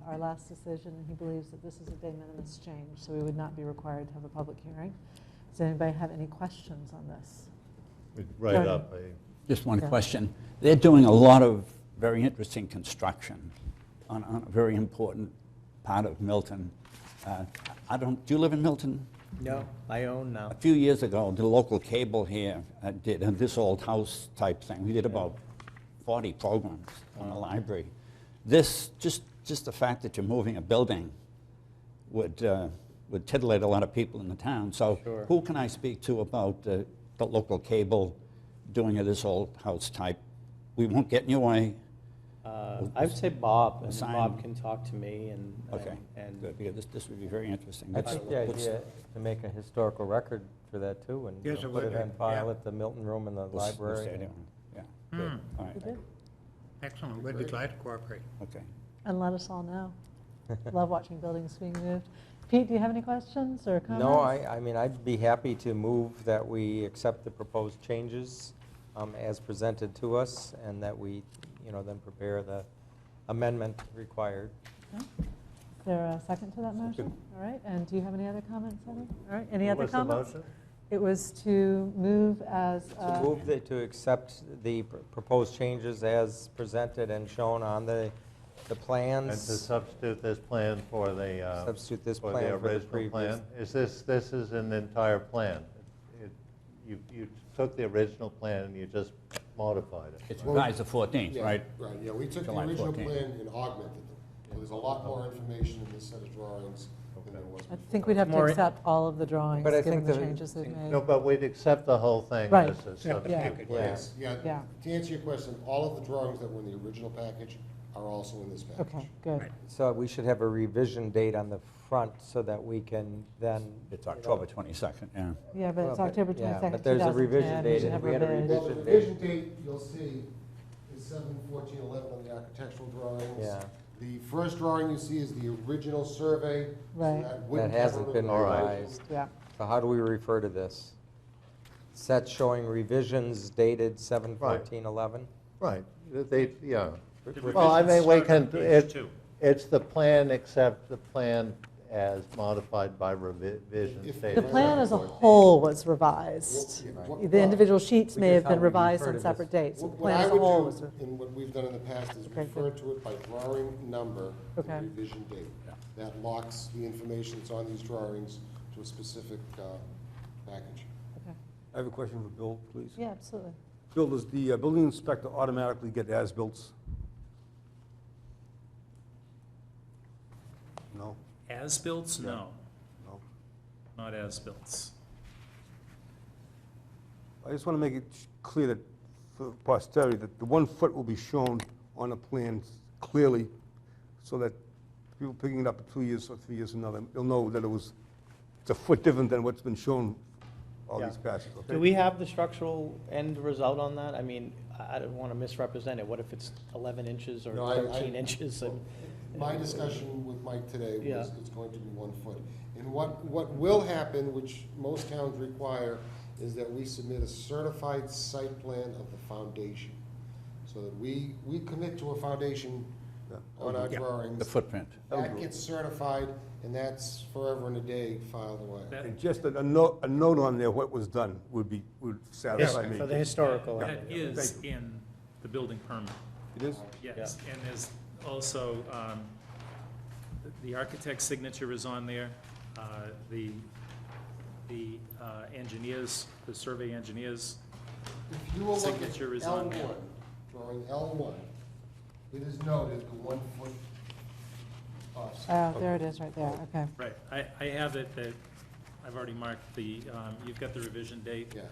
our last decision, and he believes that this is a de minimis change, so we would not be required to have a public hearing. Does anybody have any questions on this? We'd write Jordan. up Just one Yeah. question. They're doing a lot of very interesting construction on a very important part of Milton. Do you live in Milton? No, I own now. A few years ago, the local cable here did this old house type thing. We did about 40 programs on the library. This, just the fact that you're moving a building would titillate a lot of people in the town. So Sure. who can I speak to about the local cable doing this old house type? We won't get in your way. I would say Bob, and Sign. Bob can talk to me and. Okay, And good, because this would be very interesting. I That's- think the idea to make a historical record for that too, and Yes, it put would it on be, file yeah. at the Milton Room in the we'll stay library. there. Yeah, good. All right, We did. Excellent, we'd be glad to cooperate. okay. And let us all know. Love watching buildings being moved. Pete, do you have any questions or comments? No, I mean, I'd be happy to move that we accept the proposed changes as presented to us, and that we, then prepare the amendment required. Okay. Is there a second to that motion? All right, and do you have any other comments, Eddie? All right, any other comments? What's the motion? It was to move as, To move to accept the proposed changes as presented and shown on the And to plans. substitute this plan for the, Substitute this for plan the for the original previous. plan? This is an entire plan? You took the original plan and you just modified it? It's revised the 14th, Yeah, right? Right, yeah, we took the July original 14th. plan and augmented them. So there's a lot more information in this set of drawings than there was I before. think we'd have to More- accept all of the drawings, But I given think the the- changes they've made. No, but we'd accept the whole thing Right. as a Yeah. substitute plan. Yes, Yeah. yeah, to answer your question, all of the drawings that were in the original package are also in this package. Okay, good. So we should have a revision date on the front so that we can then. It's October 22nd, yeah. Yeah, but it's Well, October yeah, 22nd, but there's a revision 2010. date, We should and have we had a revised. Well, the Revision revision date, you'll see, is 7/14/11 on the architectural drawings. Yeah. The first drawing you see is the original survey. so Right. that wouldn't That have hasn't a been All right. revised. Yeah, So how do we refer to this? Set showing revisions dated 7/14/11? Right, yeah. The Well, I mean, revisions we start can, on page 2. it's the plan except the plan as modified by revision If- stated. the plan as a whole was revised. What- The individual sheets We may just have been thought we revised referred on to this- separate dates. The What plan I as a would whole do, was, and what we've done in the past, is Okay, refer to it by drawing number, Okay. and revision date. That locks the information that's on these drawings to a specific package. okay. I have a question for Bill, please. Yeah, absolutely. Bill, does the building inspector automatically get as-bills? No? As-built? No, No? not as-built. I just want to make it clear that, for posterity, that the 1 foot will be shown on the plan clearly, so that people picking it up 2 years or 3 years from now, they'll know that it's a foot different than what's been shown all these passes, okay? do we have the structural end result on that? I mean, I don't want to misrepresent it. What if it's 11 inches or No, I- 13 inches? And- My discussion with Mike today was Yeah. it's going to be 1 foot. And what will happen, which most towns require, is that we submit a certified site plan of the foundation. So that we commit to a foundation Yeah. on our Yeah, drawings. the footprint. That gets certified, and that's forever and a day filed away. That- And just a note on there, what was done, would satisfy me. For the historical. That end. is in the building permit, It is? yes. And there's also, the architect's signature is on there. The engineers, the survey engineers If you will look at Signature is on L1, there. drawing L1, it is noted the 1 foot offset. Oh, there it is, right there, okay. Right, I have it that, I've already marked the, you've got the revision date. Yes.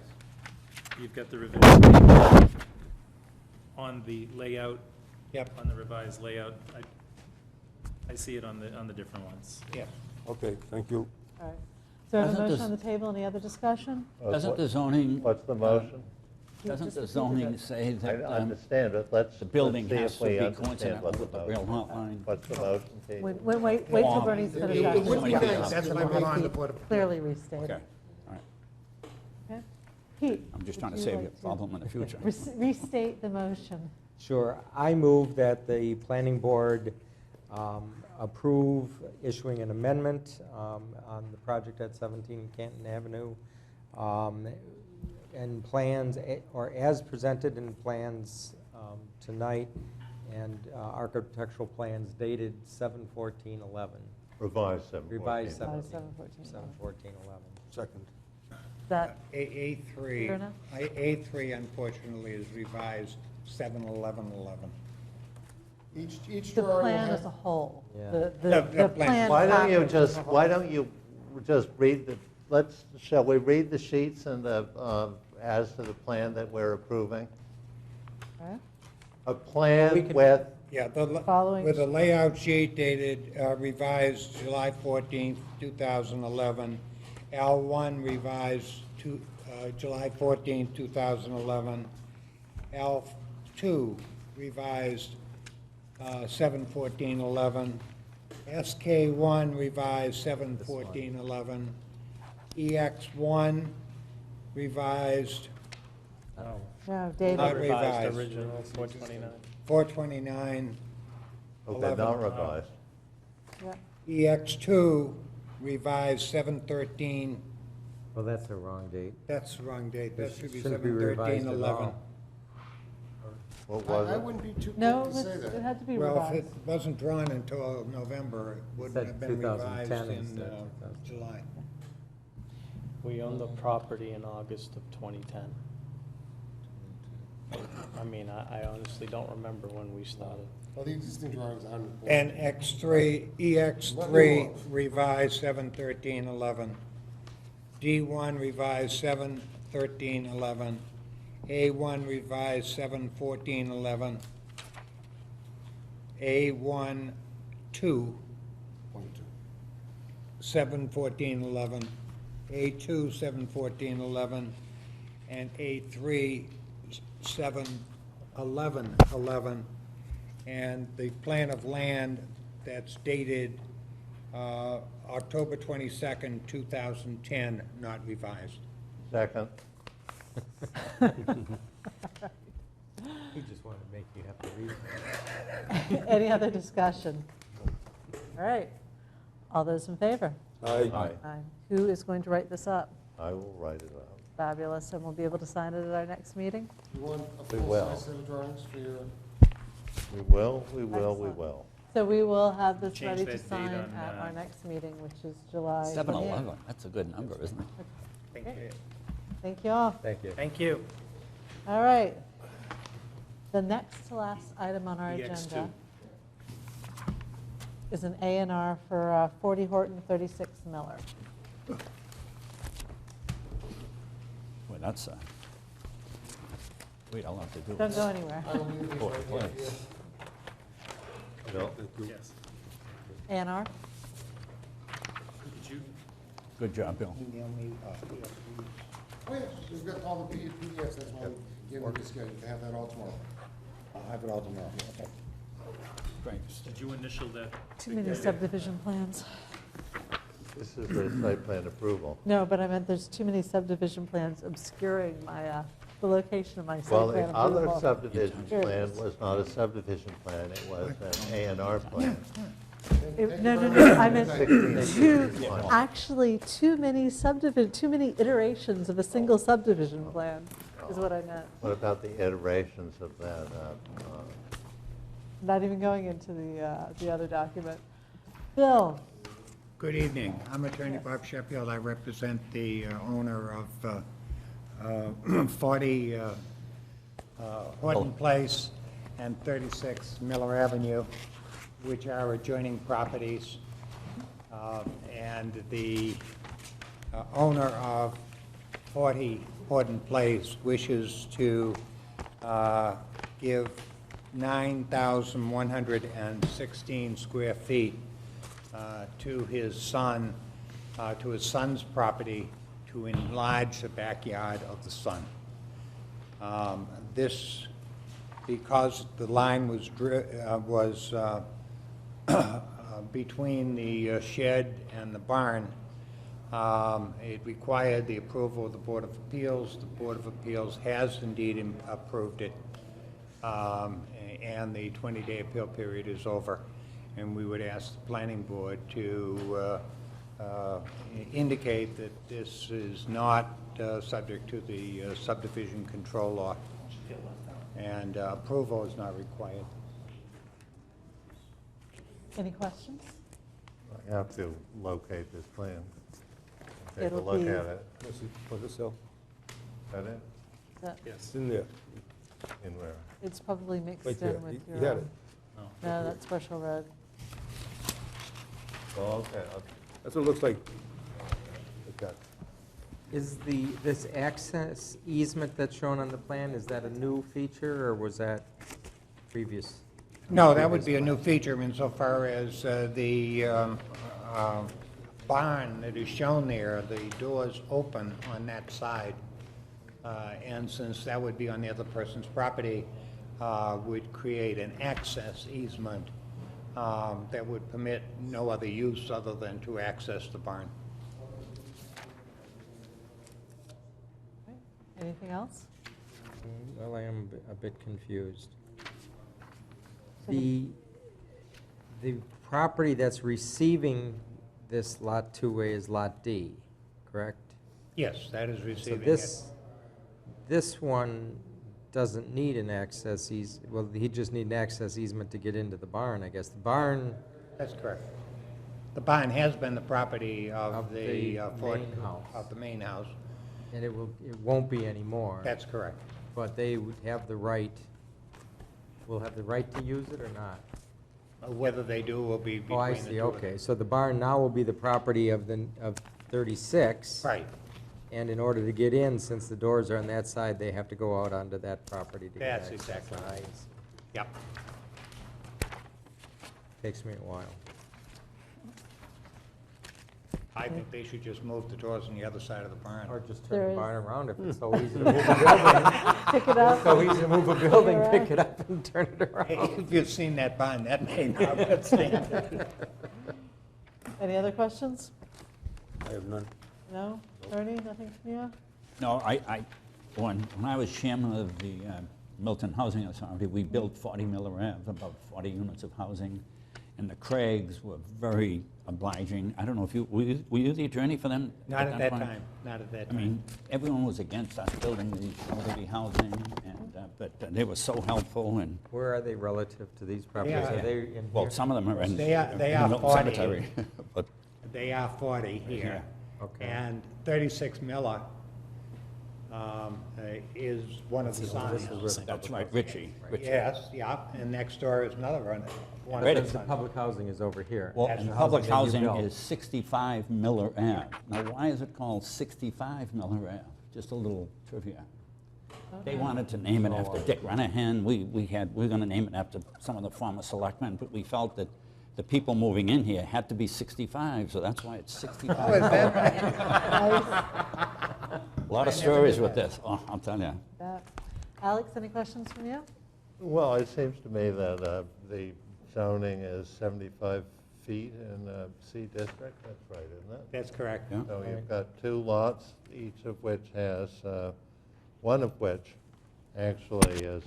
You've got the revision date on the layout. Yep. On the revised layout. I see it on the different ones. Yes. Okay, thank you. All right. So I have a Doesn't motion this- on the table, any other discussion? Doesn't the zoning, What's the motion? doesn't Just the repeated zoning it. say I that understand, but let's the building let's see has if to we be understand coincidental what with the the real motion. lot line? What's the motion, Pete? Wait till Bernie's finished It asking. would be Somebody nice, that's And why we'll we're have on the Pete Board of clearly restate Okay, it. all right. Okay. Pete? I'm just would trying to you save like you a problem in the future. Restate the motion. Sure. I move that the planning board approve issuing an amendment on the project at 17 Canton Avenue, and plans, or as presented in plans tonight, and architectural plans dated 7/14/11. Revised 7. Revised 7/14. 7/14/11. Second. That, A3, Fair enough. A3 unfortunately is revised 7/11/11. Each the drawing will plan have. as a whole. Yeah. The plan. plan Why don't you package as just, a whole. why don't you just read the, shall we read the sheets and the, as to the plan that we're approving? Okay. A plan We can- with, Yeah, Following- with a layout sheet dated revised July 14th, 2011. L1 revised July 14th, 2011. L2 revised 7/14/11. SK1 revised 7/14/11. EX1 revised No, David. Not revised. Original 429. 4/29. okay, 11. not revised. Yeah. EX2 revised 7/13. Well, that's the wrong date. That's the wrong date. That should be Shouldn't be revised at 7/13/11. all. What was I it? wouldn't be too No, quick to say it that. had to be Well, if revised. it wasn't drawn until November, it wouldn't said have been revised 2010 in instead of 2000. July. We owned the property in August of 2010. I mean, I honestly don't remember when we started. Well, the existing drawing is 100. And EX3 revised 7/13/11. D1 revised 7/13/11. A1 revised 7/14/11. A1, 2, 7/14/11. A2, 7/14/11. And A3, 7/11/11. And the plan of land that's dated October 22nd, 2010, not revised. Second. He just wanted to make you have to read it. Any other discussion? All right. All those in favor? Aye. Aye. Who is going to write this up? I will write it out. Fabulous, and we'll be able to sign it at our next meeting? You want a We full will. size set of drawings for your, We will, we will, we Excellent. will. So we will have this Change ready to that date sign on, at our next meeting, which is July 28th. 7/11, that's a good number, isn't it? Thank you. Thank you all. Thank you. Thank you. All right. The next to last item on our EX2. agenda is an A and R for 40 Horton, 36 Miller. Well, that's, wait, I'll have to do Don't this. go anywhere. I will leave these Oh, right here. thanks. Bill? Yes. A and R? Did you, Good job, Bill. Email me, Oh, yeah, we've got all the PDFs, that's why we gave them the schedule, to have that all tomorrow. I'll have it all tomorrow. Okay. Great. did you initial that? Too many subdivision plans. This is the site plan approval. No, but I meant there's too many subdivision plans obscuring my, the location of my Well, site the plan other approval. subdivision Here it plan is. was not a subdivision plan, it was an A and R plan. No, no, no, I meant 16. actually, too many iterations of a single subdivision plan is what I meant. What about the iterations of that? Not even going into the other document. Bill, Good evening. I'm Attorney Bob Sheffield. I represent the owner of 40 Horton Place and 36 Miller Avenue, which are adjoining properties. And the owner of 40 Horton Place wishes to give 9,116 square feet to his son, to his son's property, to enlarge the backyard of the son. This, because the line was between the shed and the barn, it required the approval of the Board of Appeals. The Board of Appeals has indeed approved it, and the 20-day appeal period is over. And we would ask the planning board to indicate that this is not subject to the subdivision control law, and approval is not required. Any questions? I have to locate this plan. Take a It'll look be- at it. Was it so? Is that it? That- It's in there. In where? It's probably mixed Right there. in with You your... had it. No, that's special red. Oh, okay. That's what it looks like. Like that. Is this access easement that's shown on the plan, is that a new feature, or was that previous? No, that would be a new feature insofar as the barn that is shown there, the doors open on that side. And since that would be on the other person's property, would create an access easement that would permit no other use other than to access the barn. Okay. Anything else? Well, I am a bit confused. So The property that's receiving this Lot 2A is Lot D, correct? Yes, that is So receiving it. this one doesn't need an access well, he'd just need an access easement to get into the barn, I guess. The barn That's correct. The barn has been the property of Of the the Fort- main house. of the main house. and it won't be anymore. That's correct. But they would have the right, will have the right to use it or not? Whether they do will be between Oh, I the see, two of them. okay. So the barn now will be the property of 36. Right, And in order to get in, since the doors are on that side, they have to go out onto that property to get That's access. exactly right. I see. yep. Takes me a while. I think they should just move the doors on the other side of the barn. Or just There turn the is- barn around if it's so easy to move a building. Pick it up. So easy to move a building, around. pick it up and turn it Hey, around. if you've seen that barn, that may not withstand it. Any other questions? I have none. No? Ernie, nothing from you? No, when I was chairman of the Milton Housing Authority, we built 40 Miller Ave, about 40 units of housing, and the Craigs were very obliging. I don't know if were you the attorney for them? Not at that point? time, not at that I time. mean, everyone was against us building these elderly housing, and, but they were so helpful, and, Where are they relative to these properties? Yeah. Are they in well, here? some of them are in They are in the Milton 40. Cemetery. But They are 40 here. Okay. And 36 Miller is one of the sons. that's right, Richie. Yes, yeah, and next door is another one But of the the sons. public housing is over here. Well, That's and the public housing that housing you built. is 65 Miller Ave. Now, why is it called 65 Miller Ave? Just a little trivia. They wanted to name it after Dick Renahan. We were going to name it after some of the former selectmen, but we felt that the people moving in here had to be 65, so that's why it's 65. Oh, is that right? A lot of stories with this, oh, I'll tell you. That. Alex, any questions from you? Well, it seems to me that the zoning is 75 feet in C district. That's right, isn't it? That's correct. Yeah. So you've got 2 lots, each of which has, one of which actually is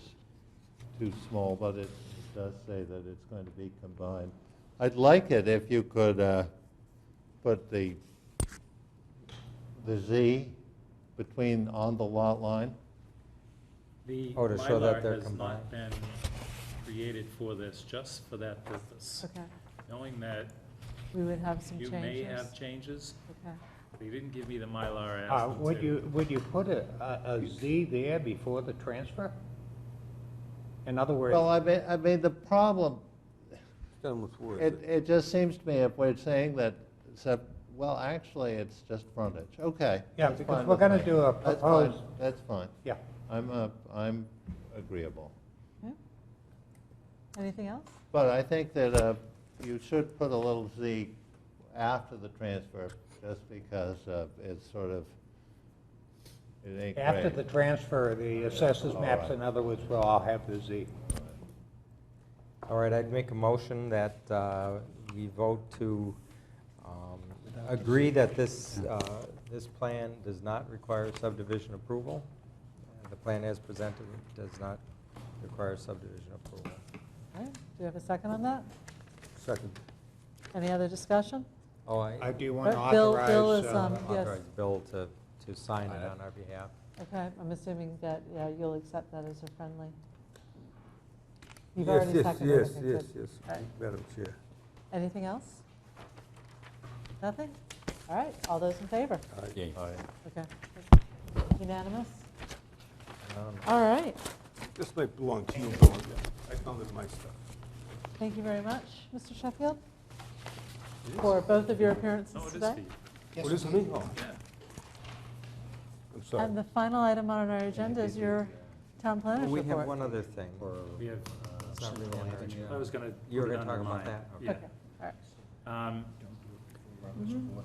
too small, but it does say that it's going to be combined. I'd like it if you could put the Z between, on the lot line. The Oh, to show that Mylar they're has combined. not been created for this, just for that purpose. Okay. Knowing that We would have some you changes. may have changes, Okay. They didn't give me the Mylar I asked them Would to. you put a Z there before the transfer? In other words, Well, I mean, the problem, Done with words. it just seems to me if we're saying that, well, actually, it's just frontage. Okay. Yeah, that's because fine we're with gonna me. do a That's fine. proposed- That's fine. yeah. I'm agreeable. Yeah. Anything else? But I think that you should put a little Z after the transfer, just because it's sort of, it ain't great. After the transfer, the assessors All maps, right. in other words, will all have the Z. All right, I'd make a motion that we vote to agree that this plan does not require subdivision approval. The plan as presented does not require subdivision approval. Okay. Do you have a second on that? Second. Any other discussion? Oh, I do want to Bill authorize, is, yes. authorize Bill to sign it on our behalf. Okay, I'm assuming that, yeah, you'll accept that as a friendly. You've Yes, already yes, seconded. yes, Okay, yes, good. yes, All right. Madam Chair. Anything else? Nothing? All right, all those in favor? Yay. All right. Okay. Unanimous? Um, All right. This might belong to you, Bill. I found it in my stuff. Thank you very much, Mr. Sheffield, for both of your appearances Oh, it is today. for you. What is it, me? Oh, Yeah. I'm sorry. And the final item on our agenda is your town planner's We have report. one other thing. We have, It's not really on our agenda. I was going to You were put it going to under talk about mine. that? Yeah. Okay, all right.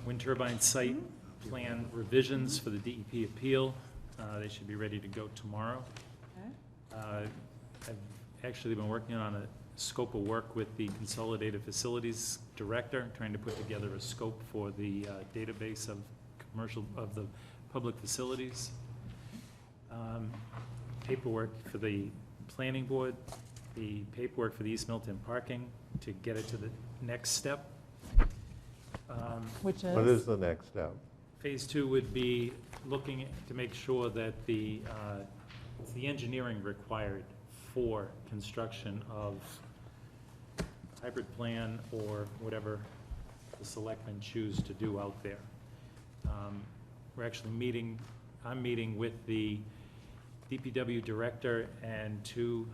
Wind turbine site plan revisions for the DEP appeal. They should be ready to go tomorrow. Okay. I've actually been working on a scope of work with the Consolidated Facilities Director, trying to put together a scope for the database of the public facilities. Paperwork for the planning board, the paperwork for the East Milton parking to get it to the next step. Which What is the next step? Phase two would be looking to make sure that the engineering required for construction of hybrid plan or whatever the selectmen choose to do out there. We're actually I'm meeting with the DPW director and 2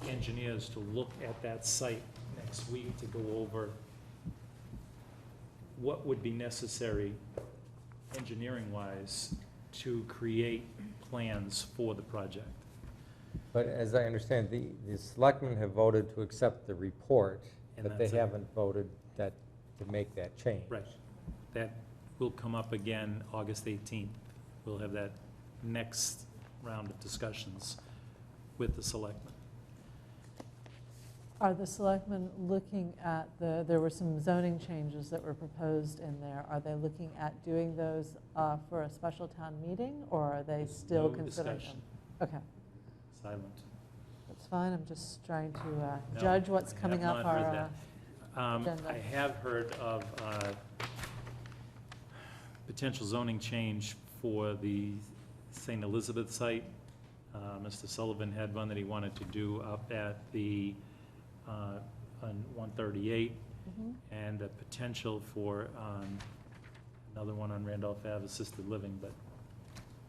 engineers to look at that site next week to go over what would be necessary engineering-wise to create plans for the project. But as I understand, the selectmen have voted to accept the report, And but they that's it. haven't voted to make that change. Right. That will come up again August 18th. We'll have that next round of discussions with the selectmen. Are the selectmen looking at there were some zoning changes that were proposed in there. Are they looking at doing those for a special town meeting, or are they still No considering discussion. them? Okay, Silent. that's fine. I'm just trying to No, judge what's I coming have up not heard our, that. agenda. I have heard of potential zoning change for the St. Elizabeth site. Mr. Sullivan had one that he wanted to do up at the, on 138, Mhm. and the potential for another one on Randolph Ave, assisted living, but Are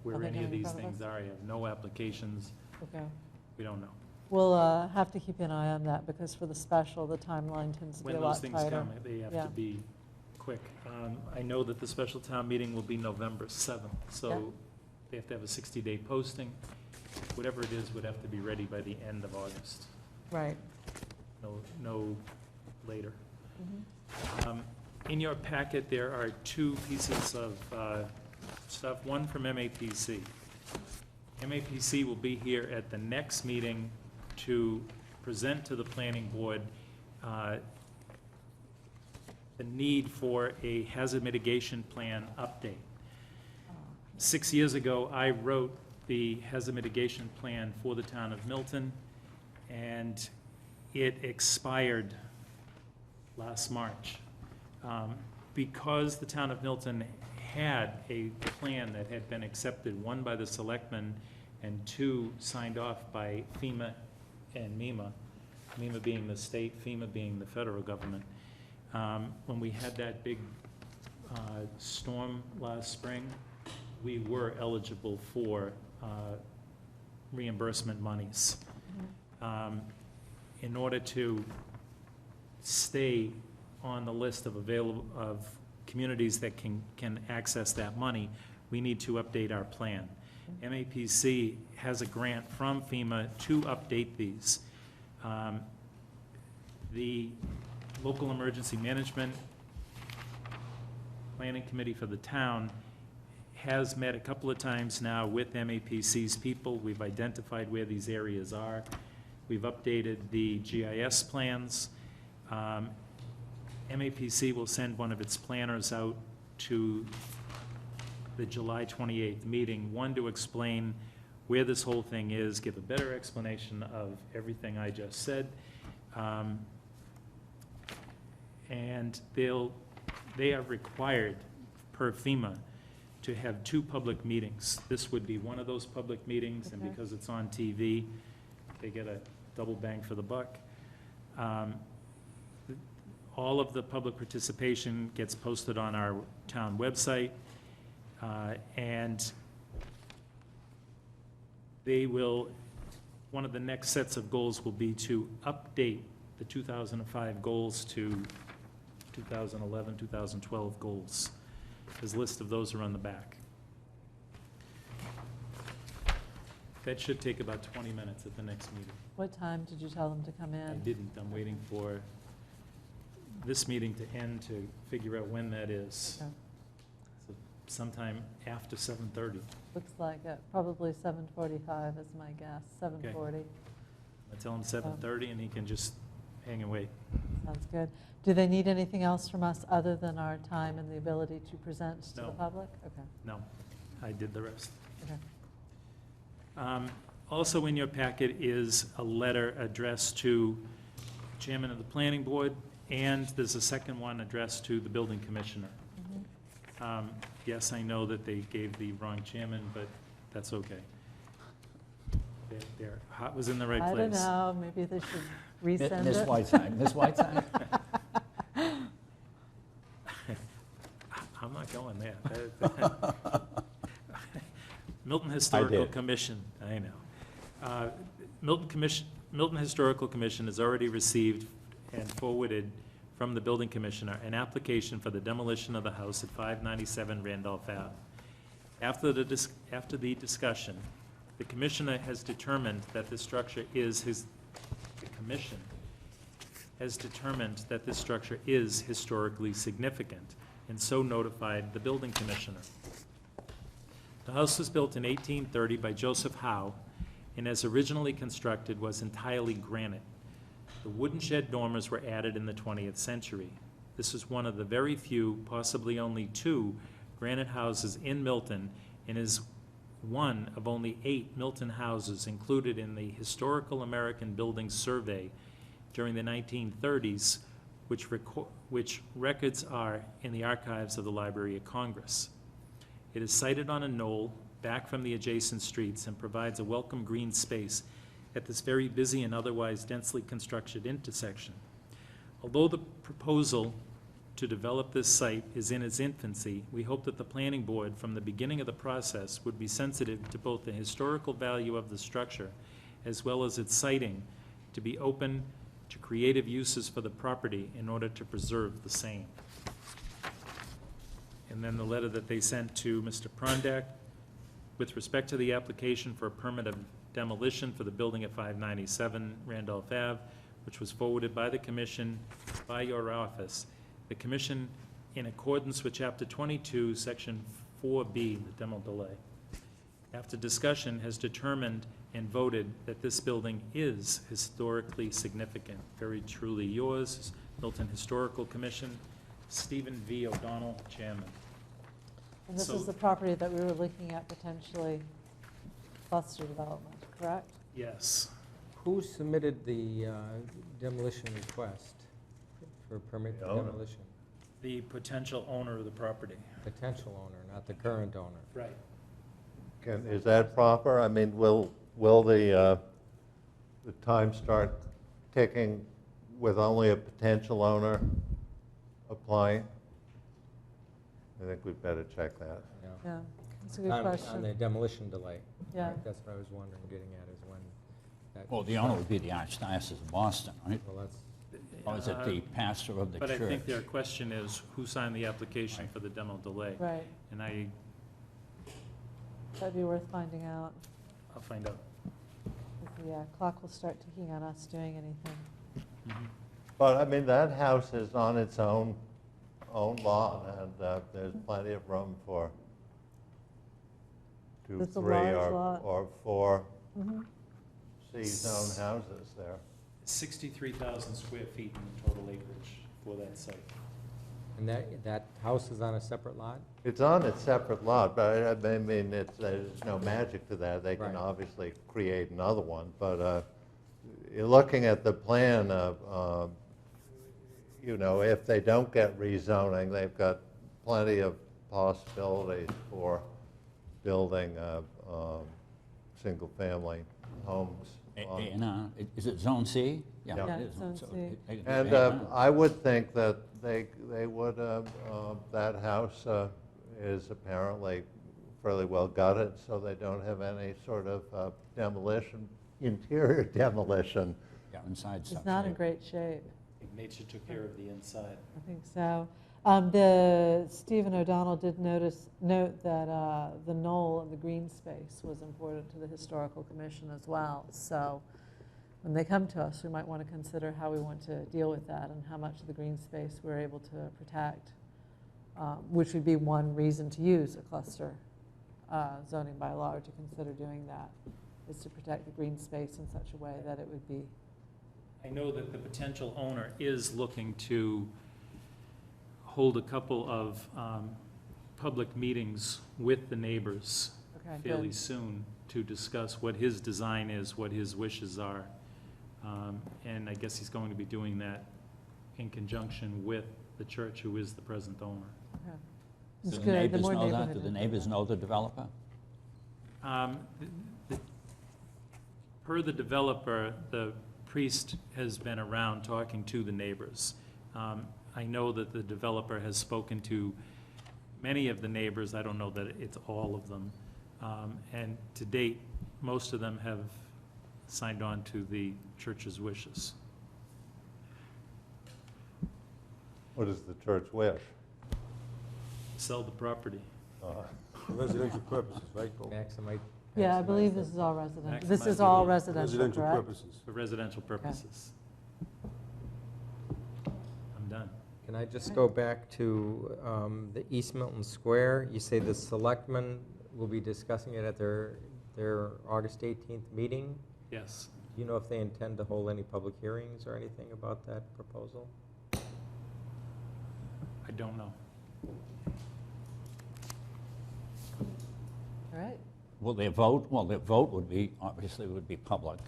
where they any of coming in these front of things us? are, I have no applications, Okay. we don't know. We'll have to keep an eye on that, because for the special, the timeline tends to be When a those lot things tighter. come, they have Yeah. to be quick. I know that the special town meeting will be November 7th, Yeah. so they have to have a 60-day posting. Whatever it is would have to be ready by the end of August, Right. no later. Mhm. In your packet, there are 2 pieces of stuff, one from MAPC. MAPC will be here at the next meeting to present to the planning board the need for a hazard mitigation plan update. 6 years ago, I wrote the hazard mitigation plan for the town of Milton, and it expired last March. Because the town of Milton had a plan that had been accepted, 1 by the selectmen and 2 signed off by FEMA and MEMA, MEMA being the state, FEMA being the federal government. When we had that big storm last spring, we were eligible for reimbursement monies. In order to stay on the list of communities that can access that money, we need to update our plan. MAPC has a grant from FEMA to update these. The Local Emergency Management Planning Committee for the town has met a couple of times now with MAPC's people. We've identified where these areas are. We've updated the GIS plans. MAPC will send one of its planners out to the July 28th meeting, one to explain where this whole thing is, give a better explanation of everything I just said. And they are required, per FEMA, to have 2 public meetings. This would be one of those public meetings, and because it's on TV, they get a double bang for the buck. All of the public participation gets posted on our town website, and they will, one of the next sets of goals will be to update the 2005 goals to 2011, 2012 goals. There's a list of those are on the back. That should take about 20 minutes at the next meeting. What time did you tell them to come in? I didn't. I'm waiting for this meeting to end to figure out when that is. Okay. So sometime after 7:30. Looks like it, probably 7:45 is my guess, 7:40. I tell him 7:30 and he can just hang and wait. Sounds good. Do they need anything else from us other than our time and the ability to present to the No. public? Okay. No, I did the rest. Okay. Also in your packet is a letter addressed to Chairman of the Planning Board, and there's a second one addressed to the Building Commissioner. Yes, I know that they gave the wrong chairman, but that's okay. Their heart was in the right I place. don't know, maybe they should resend Miss it. Whiteside, Miss Whiteside? I'm not going there. Milton Historical did. Commission, I know. Milton Historical Commission has already received and forwarded from the building commissioner an application for the demolition of the house at 597 Randolph Ave. After the discussion, the commissioner has determined that this structure is the commission has determined that this structure is historically significant, and so notified the building commissioner. The house was built in 1830 by Joseph Howe, and as originally constructed was entirely granite. The wooden shed dormers were added in the 20th century. This is one of the very few, possibly only 2, granite houses in Milton, and is one of only 8 Milton houses included in the Historical American Buildings Survey during the 1930s, which records are in the archives of the Library of Congress. It is sited on a knoll back from the adjacent streets and provides a welcome green space at this very busy and otherwise densely constructed intersection. Although the proposal to develop this site is in its infancy, we hope that the planning board from the beginning of the process would be sensitive to both the historical value of the structure as well as its siting, to be open to creative uses for the property in order to preserve the same. And then the letter that they sent to Mr. Prondak, with respect to the application for a permit of demolition for the building at 597 Randolph Ave, which was forwarded by the commission, by your office. The commission, in accordance with Chapter 22, Section 4B, the demo delay, after discussion, has determined and voted that this building is historically significant. Very truly yours, Milton Historical Commission, Stephen V. O'Donnell, Chairman. And this So- is the property that we were looking at potentially cluster development, correct? Yes. Who submitted the demolition request for permit The for owner. demolition? The potential owner of the property. Potential owner, not the current owner. Right. Is that proper? I mean, will the time start ticking with only a potential owner applying? I think we'd better check that. Yeah, that's a good On the question. demolition delay. Yeah. Right, that's what I was wondering, getting at, is when that. Well, the owner would be the Archdiocese of Boston, right? Well, that's, Or is it the pastor of the But church? I think their question is, who signed the application for the demo delay? Right, And that'd be worth finding out. I'll find out. The clock will start ticking on us doing anything. But, I mean, that house is on its own lawn, and there's plenty of room for two, It's a three, large lot. or four Mhm. C-zone houses there. 63,000 square feet in the total acreage for that site. and that house is on a separate lot? It's on its separate lot, but I mean, there's no magic to that. They can Right. obviously create another one, but you're looking at the plan of, you know, if they don't get rezoning, they've got plenty of possibilities for building single-family homes. And is it Zone C? Yeah. Yeah, it is. Zone So C. they can do And A&R. I would think that they would, that house is apparently fairly well gutted, so they don't have any sort of demolition, interior demolition. Yeah, inside stuff. It's not in great shape. I think nature took care of the inside. I think so. Stephen O'Donnell did note that the knoll and the green space was important to the Historical Commission as well. So when they come to us, we might want to consider how we want to deal with that and how much of the green space we're able to protect, which would be one reason to use a cluster zoning bylaw, or to consider doing that, is to protect the green space in such a way that it would be. I know that the potential owner is looking to hold a couple of public meetings with the neighbors Okay, fairly good. soon to discuss what his design is, what his wishes are. And I guess he's going to be doing that in conjunction with the church, who is the present owner. Okay. Do It's the good. The neighbors more know that? neighborhood Do the input, neighbors know the developer? Per the developer, the priest has been around talking to the neighbors. I know that the developer has spoken to many of the neighbors. I don't know that it's all of them. And to date, most of them have signed on to the church's wishes. What does the church wish? Sell the property. For residential purposes, right? Maximize. Yeah, I believe maximize this the- is all residential. Maximize This is the all yield. residential, Residential correct? purposes. For residential purposes. I'm done. Can I just go back to the East Milton Square? You say the selectmen will be discussing it at their August 18th meeting? Yes. Do you know if they intend to hold any public hearings or anything about that proposal? I don't know. All right. Will they vote? Well, their vote would be, obviously, would be public.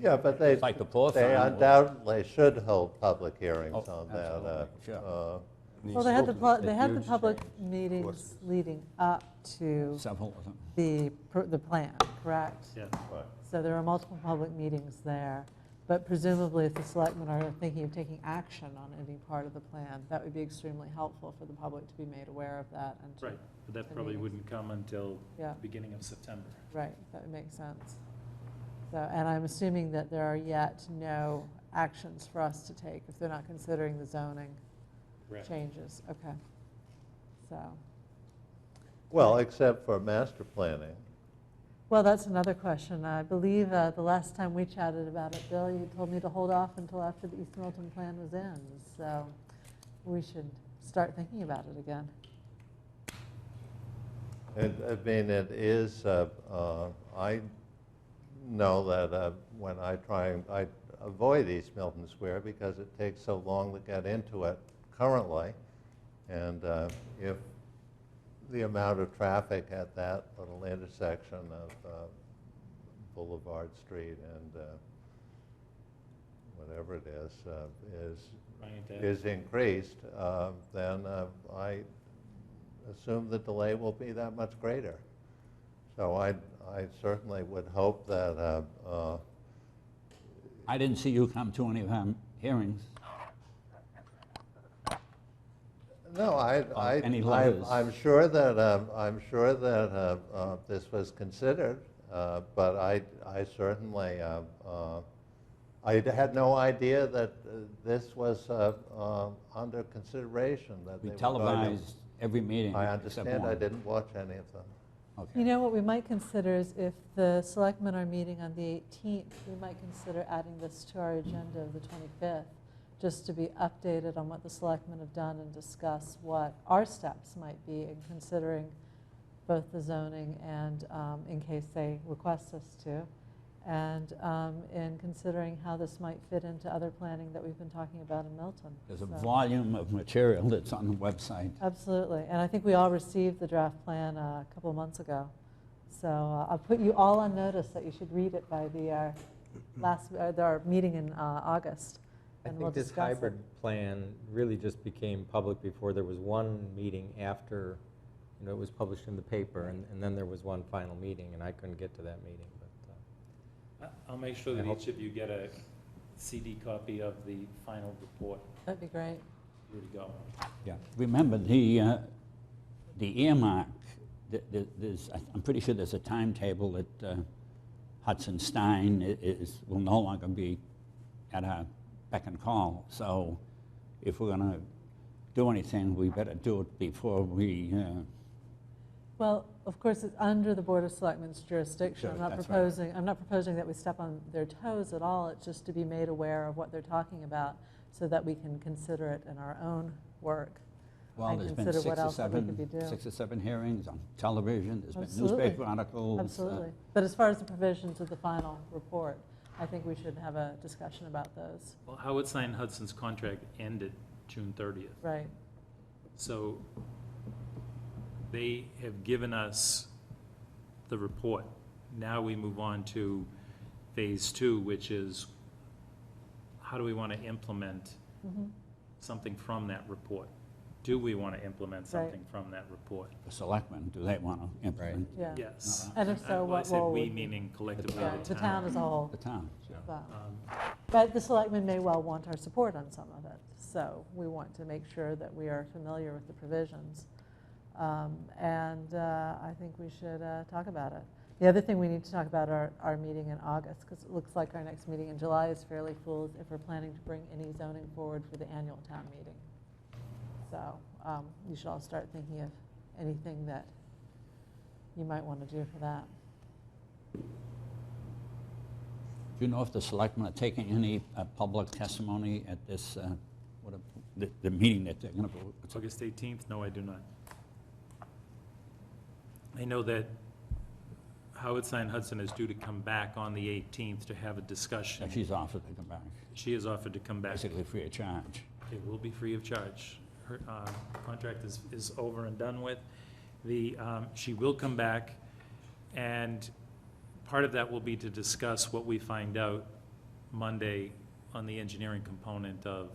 Yeah, but they, It's like the Poor they Farm. undoubtedly should hold public hearings Oh, on that. absolutely, sure. Well, they had the, Needs they had the huge public change. meetings leading up to Several of them. the plan, correct? Yeah. Right. So there are multiple public meetings there, but presumably if the selectmen are thinking of taking action on any part of the plan, that would be extremely helpful for the public to be made aware of that and to. Right, but that the probably meetings. wouldn't come until Yeah. the beginning of September. Right, that would make sense. So, and I'm assuming that there are yet no actions for us to take if they're not considering the zoning Correct. changes. Okay. So, Well, except for master planning. well, that's another question. I believe the last time we chatted about it, Bill, you told me to hold off until after the East Milton plan was in. So we should start thinking about it again. I mean, it is, I know that when I avoid East Milton Square because it takes so long to get into it currently. And if the amount of traffic at that little intersection of Boulevard Street and whatever it is increased, then I assume the delay will be that much greater. So I certainly would hope that, I didn't see you come to any of our hearings. No, any letters? I'm sure that this was considered, but I certainly, I had no idea that this was under consideration, that We they were going to- televised every meeting I except understand, I one. didn't watch any of them. Okay. You know, what we might consider is if the selectmen are meeting on the 18th, we might consider adding this to our agenda of the 25th, just to be updated on what the selectmen have done and discuss what our steps might be in considering both the zoning and, in case they request us to, and in considering how this might fit into other planning that we've been talking about in Milton. There's a So- volume of material that's on the website. Absolutely, and I think we all received the draft plan a couple of months ago. So I'll put you all on notice that you should read it by the our meeting in August, I and we'll think this discuss hybrid it. plan really just became public before. There was one meeting after, it was published in the paper, and then there was one final meeting, and I couldn't get to that meeting. But I'll make sure that I hope- each of you get a CD copy of the final report. That'd be great. Here we go. Yeah. Remember, the earmark, I'm pretty sure there's a timetable that Hudson Stein will no longer be at our beck and call. So if we're going to do anything, we better do it before we... Well, of course, it's under the Board of Selectmen's jurisdiction. Sure, I'm not that's right. proposing. I'm not proposing that we step on their toes at all. It's just to be made aware of what they're talking about, so that we can consider it in our own work. Well, and there's been consider what else that we could be doing. 6 or 7 hearings on television, there's been Absolutely. newspaper articles. Absolutely. But as far as the provisions of the final report, I think we should have a discussion about those. Well, Howard Stein Hudson's contract ended June 30th. Right. So they have given us the report. Now we move on to phase 2, which is how do we want to implement something from that report? Do we want to implement something from that report? The selectmen, do they want to implement? Yeah. Yes. And if so, Well, I what said role we, would be- meaning collectively Yeah, the the town as a whole. The town, yeah. But the selectmen may well want our support on some of it. So we want to make sure that we are familiar with the provisions. And I think we should talk about it. The other thing we need to talk about are our meeting in August, because it looks like our next meeting in July is fairly full if we're planning to bring any zoning forward for the annual town meeting. So you should all start thinking of anything that you might want to do for that. Do you know if the selectmen are taking any public testimony at this, the meeting that they're going to... August 18th? No, I do not. I know that Howard Stein Hudson is due to come back on the 18th to have a discussion. She's offered to come back, She has offered to come back. basically free of charge. It will be free of charge. Her contract is over and done with. She will come back, and part of that will be to discuss what we find out Monday on the engineering component of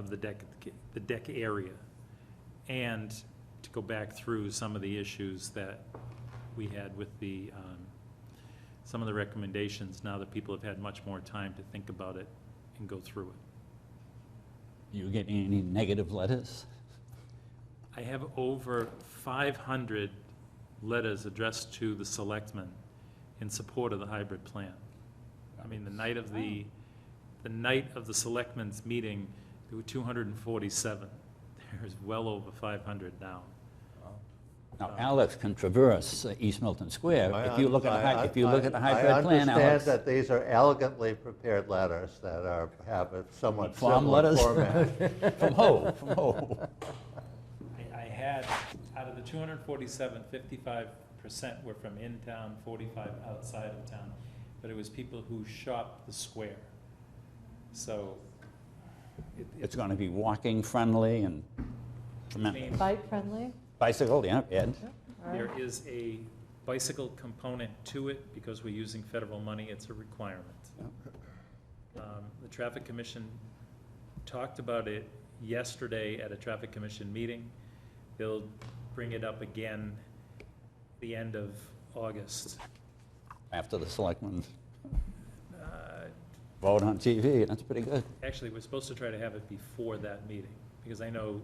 the deck area, and to go back through some of the issues that we had with some of the recommendations, now that people have had much more time to think about it and go through it. You getting any negative letters? I have over 500 letters addressed to the selectmen in support of the hybrid plan. I mean, the night of the selectmen's meeting, there were 247. There's well over 500 now. Now, Alex can traverse East Milton Square. If you look at the hybrid plan, I Alex. understand that these are elegantly prepared letters that have a somewhat Form similar letters? format. From who? From who? I had, out of the 247, 55% were from in town, 45 outside of town, but it was people who shopped the square. So It's going to be walking friendly and tremendous. Bike friendly? Bicycle, yeah, Ed. All there right. is a bicycle component to it because we're using federal money. It's a requirement. The Traffic Commission talked about it yesterday at a Traffic Commission meeting. They'll bring it up again the end of August. After the selectmen Uh, vote on TV, that's pretty good. Actually, we're supposed to try to have it before that meeting. because I know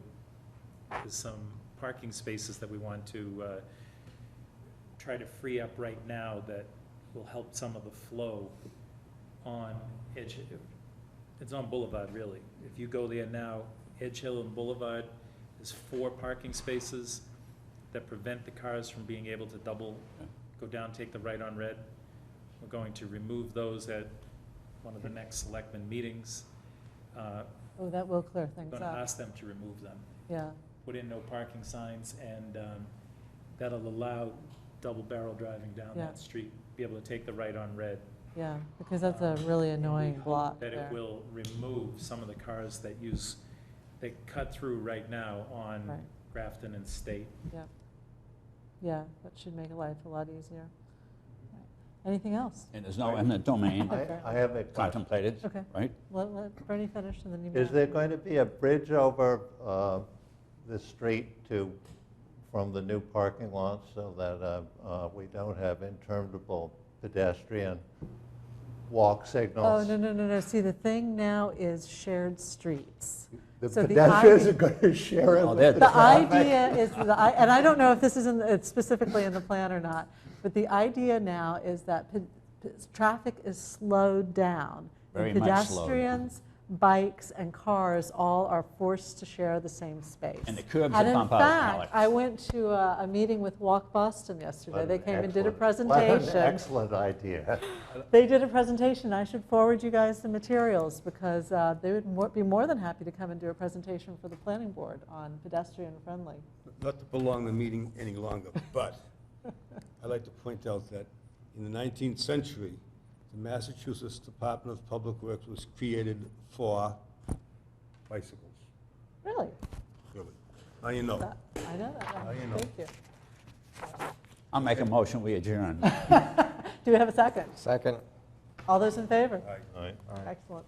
there's some parking spaces that we want to try to free up right now that will help some of the flow on Edge. It's on Boulevard, really. If you go there now, Edge Hill and Boulevard, there's 4 parking spaces that prevent the cars from being able to double, go down, take the right on red. We're going to remove those at one of the next selectmen meetings. Oh, that will clear things I'm going to up. ask them to remove them. Yeah, Put in no parking signs, and that'll allow double barrel driving down Yeah. that street, be able to take the right on red. yeah, because that's a really annoying block That there. it will remove some of the cars that cut through right now on Right. Grafton and State. Yeah, yeah, that should make life a lot easier. Right. Anything else? And there's no eminent domain I have a question. contemplated, Okay. right? Let Bernie finish and then you. Is there going to be a bridge over the street from the new parking lot so that we don't have interminable pedestrian walk Oh, signals? no. See, the thing now is shared streets. The So the pedestrians idea- are going to share it Oh, with they're the The traffic? idea is, and I don't know if this is it's specifically in the plan or not, but the idea now is that traffic is slowed down. Very And much slowed down. pedestrians, bikes, and cars all are forced to share the same space. And the curbs And that in bump out, fact, Alex. I went to a meeting with Walk Boston yesterday. What They an came and did a excellent- What an presentation. excellent idea. They did a presentation. I should forward you guys the materials because they would be more than happy to come and do a presentation for the planning board on pedestrian friendly. Not to prolong the meeting any longer, but I'd like to point out that in the 19th century, the Massachusetts Department of Public Works was created for bicycles, Really? really. Now you know. I know that. Now you know. Thank you. I'll make a motion, we adjourn. Do we have a second? Second. All those in favor? All right. All right. Excellent.